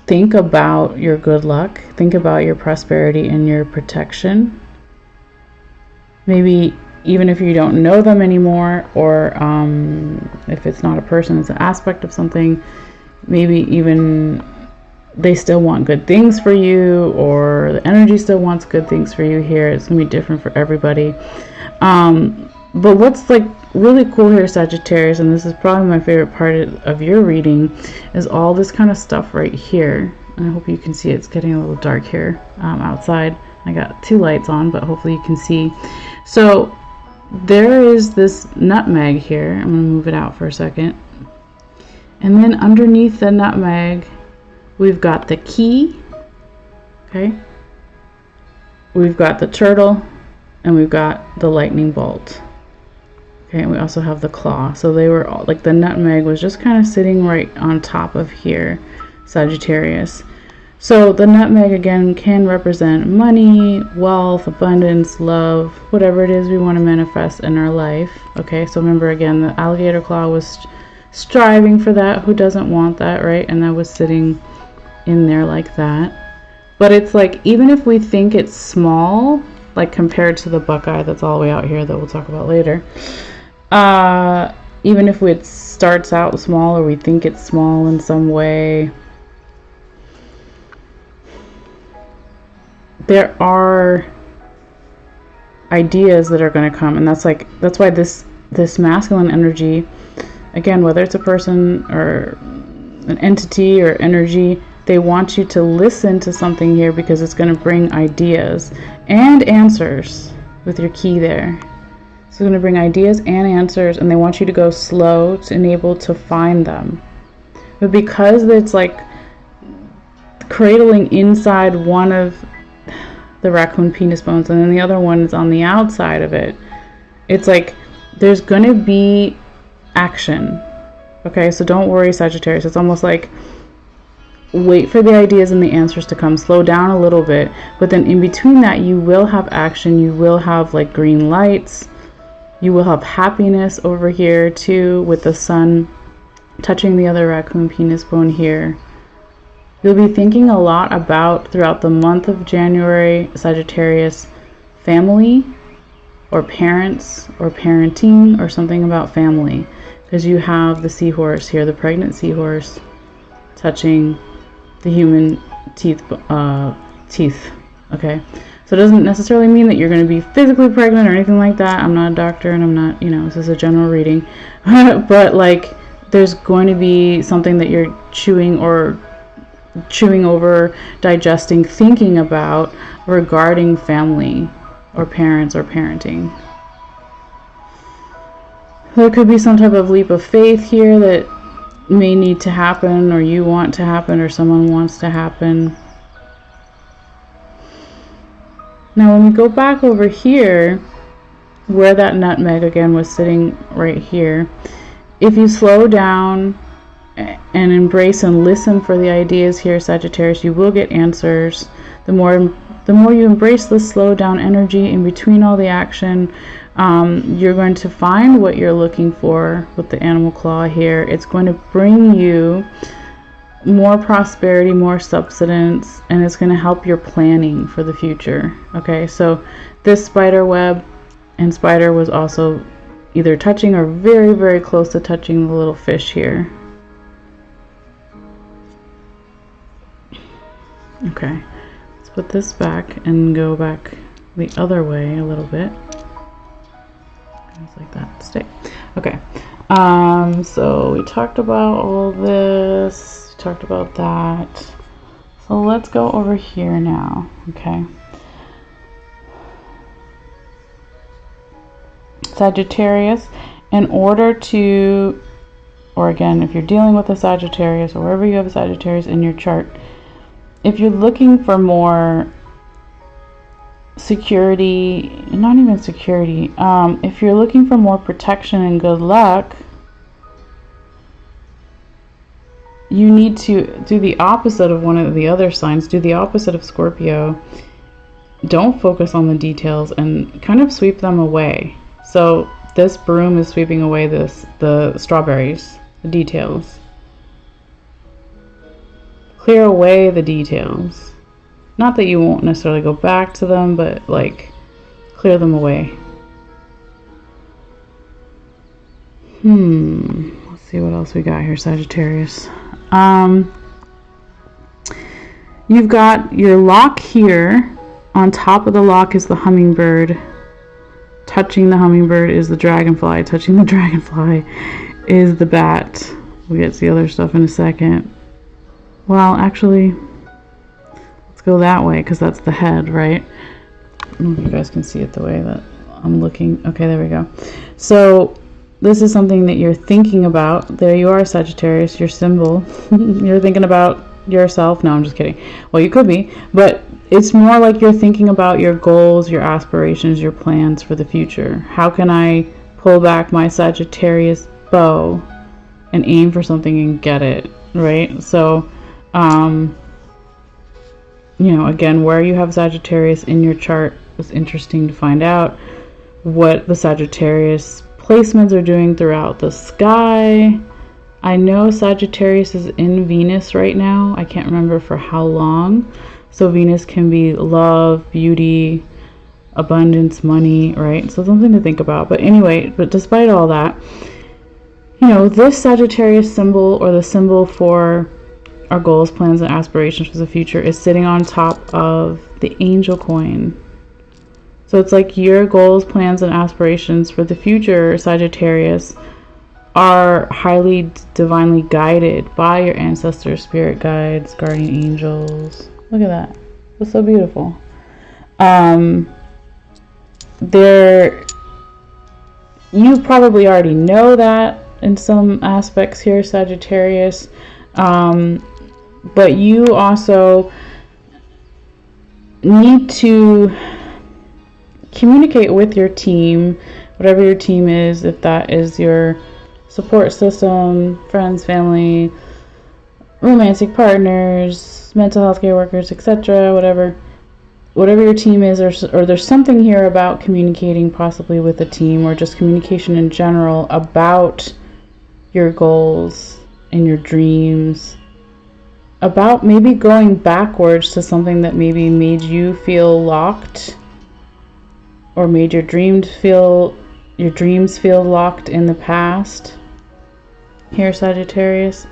think about your good luck, think about your prosperity and your protection. Maybe even if you don't know them anymore, or if it's not a person, it's an aspect of something, maybe even they still want good things for you, or the energy still wants good things for you here. It's gonna be different for everybody. But what's like really cool here, Sagittarius, and this is probably my favorite part of your reading, is all this kind of stuff right here. And I hope you can see it. It's getting a little dark here outside. I got two lights on, but hopefully you can see. So there is this nutmeg here. I'm going to move it out for a second. And then underneath the nutmeg, we've got the key. Okay. We've got the turtle, and we've got the lightning bolt. Okay, and we also have the claw. So they were all, like, the nutmeg was just kind of sitting right on top of here, Sagittarius. So the nutmeg, again, can represent money, wealth, abundance, love, whatever it is we want to manifest in our life. Okay, so remember, again, the alligator claw was striving for that. Who doesn't want that, right? And that was sitting in there like that. But it's like, even if we think it's small, like compared to the buckeye that's all the way out here that we'll talk about later, even if it starts out small, or we think it's small in some way, there are ideas that are going to come, and that's why this masculine energy, again, whether it's a person or an entity or energy, they want you to listen to something here, because it's going to bring ideas and answers with your key there. So it's going to bring ideas and answers, and they want you to go slow to enable to find them. But because it's like cradling inside one of the raccoon penis bones, and then the other one is on the outside of it, it's like there's going to be action. Okay, so don't worry, Sagittarius. It's almost like wait for the ideas and the answers to come. Slow down a little bit, but then in between that, you will have action. You will have like green lights. You will have happiness over here too, with the sun touching the other raccoon penis bone here. You'll be thinking a lot about, throughout the month of January, Sagittarius, family or parents or parenting or something about family, because you have the seahorse here, the pregnant seahorse touching the human teeth. Okay, so it doesn't necessarily mean that you're going to be physically pregnant or anything like that. I'm not a doctor and I'm not, this is a general reading. But like, there's going to be something that you're chewing over, digesting, thinking about regarding family or parents or parenting. There could be some type of leap of faith here that may need to happen, or you want to happen, or someone wants to happen. Now when we go back over here, where that nutmeg again was sitting right here, if you slow down and embrace and listen for the ideas here, Sagittarius, you will get answers. The more you embrace the slow down energy in between all the action, you're going to find what you're looking for with the animal claw here. It's going to bring you more prosperity, more substance, and it's going to help your planning for the future. Okay, so this spider web and spider was also either touching or very, very close to touching the little fish here. Okay, let's put this back and go back the other way a little bit. Just like that. Stay. Okay. So we talked about all this. We talked about that. So let's go over here now. Okay. Sagittarius, in order to, or again, if you're dealing with a Sagittarius or wherever you have a Sagittarius in your chart, if you're looking for more security, not even security, if you're looking for more protection and good luck, you need to do the opposite of one of the other signs. Do the opposite of Scorpio. Don't focus on the details and kind of sweep them away. So this broom is sweeping away the strawberries, the details. Clear away the details. Not that you won't necessarily go back to them, but like clear them away. Let's see what else we got here, Sagittarius. You've got your lock here. On top of the lock is the hummingbird. Touching the hummingbird is the dragonfly. Touching the dragonfly is the bat. We'll get to the other stuff in a second. Well, actually, let's go that way because that's the head, right? I don't know if you guys can see it the way that I'm looking. Okay, there we go. So this is something that you're thinking about. There you are, Sagittarius, your symbol. You're thinking about yourself. No, I'm just kidding. Well, you could be, but it's more like you're thinking about your goals, your aspirations, your plans for the future. How can I pull back my Sagittarius bow and aim for something and get it, right? So, again, where you have Sagittarius in your chart, it's interesting to find out what the Sagittarius placements are doing throughout the sky. I know Sagittarius is in Venus right now. I can't remember for how long. So Venus can be love, beauty, abundance, money, right? So something to think about. But anyway, despite all that, this Sagittarius symbol, or the symbol for our goals, plans, and aspirations for the future, is sitting on top of the angel coin. So it's like your goals, plans, and aspirations for the future, Sagittarius, are highly divinely guided by your ancestors, spirit guides, guardian angels. Look at that. That's so beautiful. You probably already know that in some aspects here, Sagittarius. But you also need to communicate with your team, whatever your team is, if that is your support system, friends, family, romantic partners, mental health care workers, etc., whatever your team is, or there's something here about communicating possibly with a team, or just communication in general about your goals and your dreams, about maybe going backwards to something that maybe made you feel locked, or made your dreams feel locked in the past. Here, Sagittarius.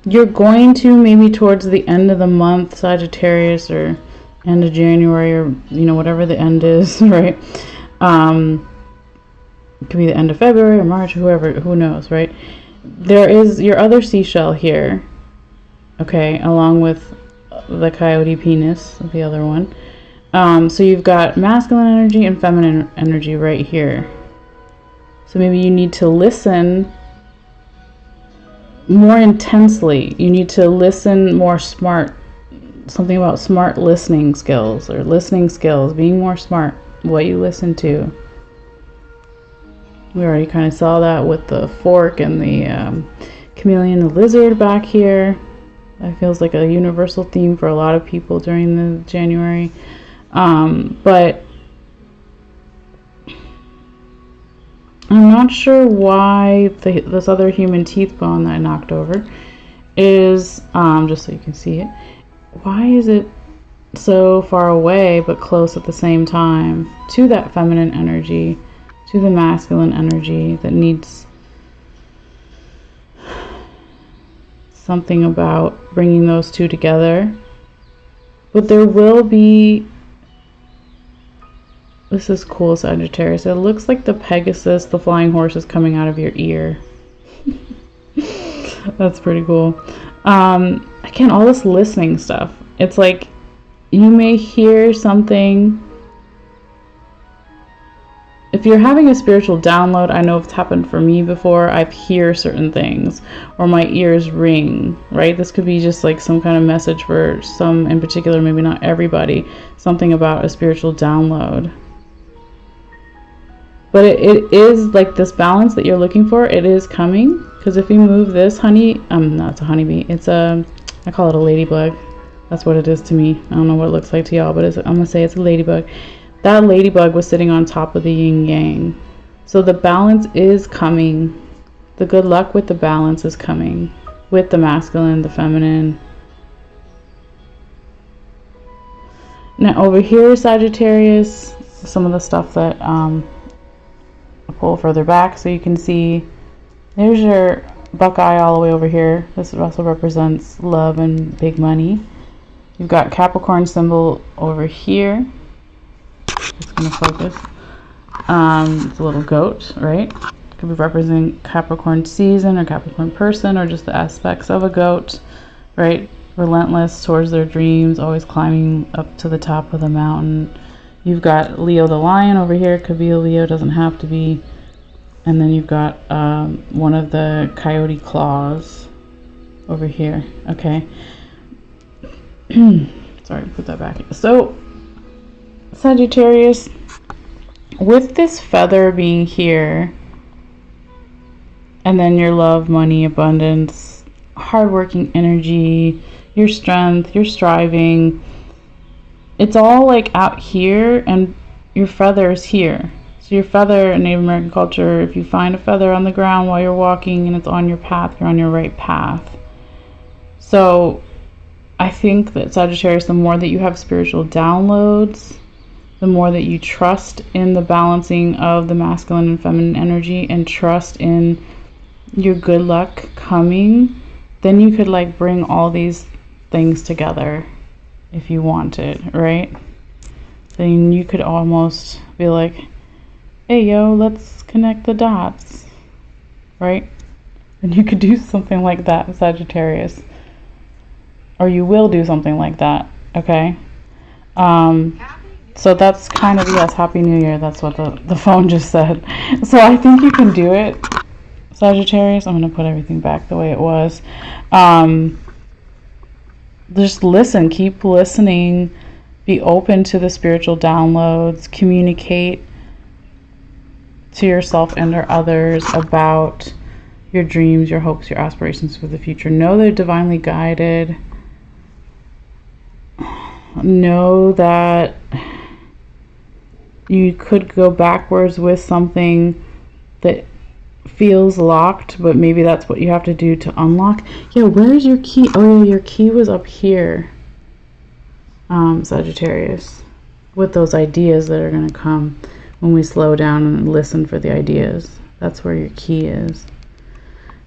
You're going to, maybe towards the end of the month, Sagittarius, or end of January, or whatever the end is, right? It could be the end of February or March, who knows, right? There is your other seashell here, okay, along with the coyote penis, the other one. So you've got masculine energy and feminine energy right here. So maybe you need to listen more intensely. You need to listen more smart. Something about smart listening skills, or listening skills, being more smart, what you listen to. We already kind of saw that with the fork and the chameleon, the lizard back here. That feels like a universal theme for a lot of people during the January. But I'm not sure why this other human teeth bone that I knocked over is, just so you can see it, why is it so far away but close at the same time to that feminine energy, to the masculine energy that needs something about bringing those two together. But there will be, this is cool, Sagittarius, it looks like the Pegasus, the flying horse, is coming out of your ear. That's pretty cool. Again, all this listening stuff, it's like you may hear something. If you're having a spiritual download, I know it's happened for me before. I hear certain things, or my ears ring, right? This could be just like some kind of message for some in particular, maybe not everybody, something about a spiritual download. But it is like this balance that you're looking for, it is coming. Because if you move this no, it's a honeybee. It's I call it a ladybug. That's what it is to me. I don't know what it looks like to y'all, but I'm going to say it's a ladybug. That ladybug was sitting on top of the yin yang. So the balance is coming. The good luck with the balance is coming. With the masculine, the feminine. Now over here, Sagittarius, some of the stuff that I'll pull further back so you can see. There's your Buckeye all the way over here. This also represents love and big money. You've got Capricorn symbol over here. Just gonna focus. It's a little goat, right? Could be representing Capricorn season or Capricorn person, or just the aspects of a goat, right? Relentless towards their dreams, always climbing up to the top of the mountain. You've got Leo the lion over here. Could be a Leo, doesn't have to be. And then you've got one of the coyote claws over here. Okay. Sorry, put that back. So, Sagittarius, with this feather being here, and then your love, money, abundance, hardworking energy, your strength, your striving, it's all like out here, and your feather is here. So your feather in Native American culture, if you find a feather on the ground while you're walking and it's on your path, you're on your right path. So I think that Sagittarius, the more that you have spiritual downloads, the more that you trust in the balancing of the masculine and feminine energy, and trust in your good luck coming, then you could like bring all these things together if you wanted, right? Then you could almost be like, hey yo, let's connect the dots, right? And you could do something like that, Sagittarius. Or you will do something like that, okay? So that's kind of, yes, Happy New Year. That's what the phone just said. So I think you can do it, Sagittarius. I'm going to put everything back the way it was. just listen, keep listening, be open to the spiritual downloads, communicate to yourself and or others about your dreams, your hopes, your aspirations for the future. Know they're divinely guided. Know that you could go backwards with something that feels locked, but maybe that's what you have to do to unlock. Yeah, where's your key? Oh yeah, your key was up here, Sagittarius, with those ideas that are going to come when we slow down and listen for the ideas. That's where your key is.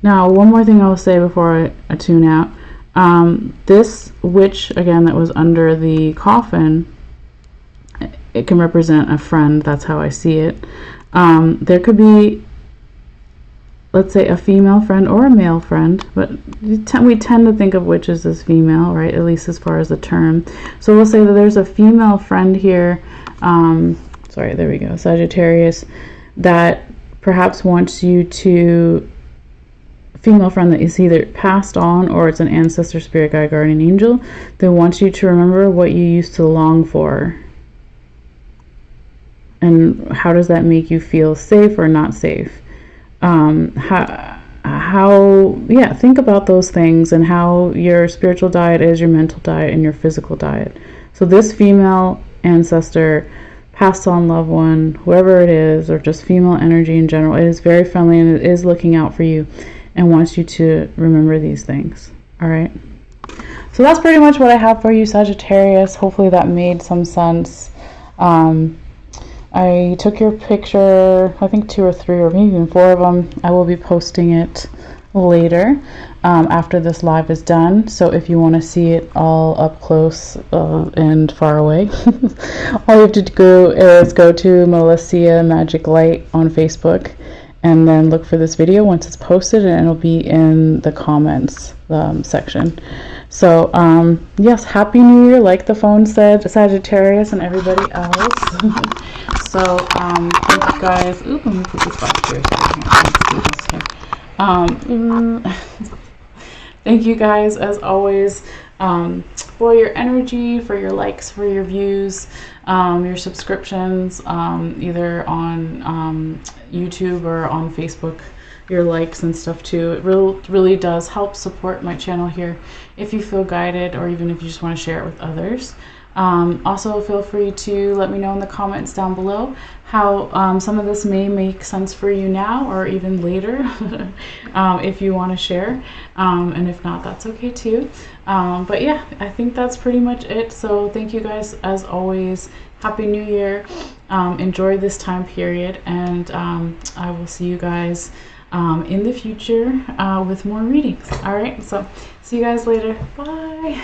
Now, one more thing I'll say before I tune out. This witch, again, that was under the coffin, it can represent a friend. That's how I see it. There could be, let's say, a female friend or a male friend, but we tend to think of witches as female, right? At least as far as the term. So we'll say that there's a female friend here, sorry, there we go, Sagittarius, that perhaps wants you to, female friend that is either passed on or it's an ancestor, spirit guide, guardian angel, that wants you to remember what you used to long for. And how does that make you feel safe or not safe? Yeah, think about those things and how your spiritual diet is your mental diet and your physical diet. So this female ancestor, passed on loved one, whoever it is, or just female energy in general, it is very friendly and it is looking out for you and wants you to remember these things. All right. So that's pretty much what I have for you, Sagittarius. Hopefully that made some sense. I took your picture, I think 2 or 3 or maybe even 4 of them. I will be posting it later after this live is done. So if you want to see it all up close and far away, all you have to do is go to Malessea Magic Light on Facebook and then look for this video once it's posted, and it'll be in the comments section. So yes, Happy New Year, like the phone said, Sagittarius and everybody else. So thank you guys. Ooh, let me put this back here so I can't see this here. Thank you guys as always for your energy, for your likes, for your views, your subscriptions, either on YouTube or on Facebook, your likes and stuff too. It really does help support my channel here if you feel guided, or even if you just want to share it with others. Also feel free to let me know in the comments down below how some of this may make sense for you now or even later if you want to share, and if not, that's okay too. But yeah, I think that's pretty much it. So thank you guys as always. Happy New Year. Enjoy this time period, and I will see you guys in the future with more readings. All right, so see you guys later. Bye.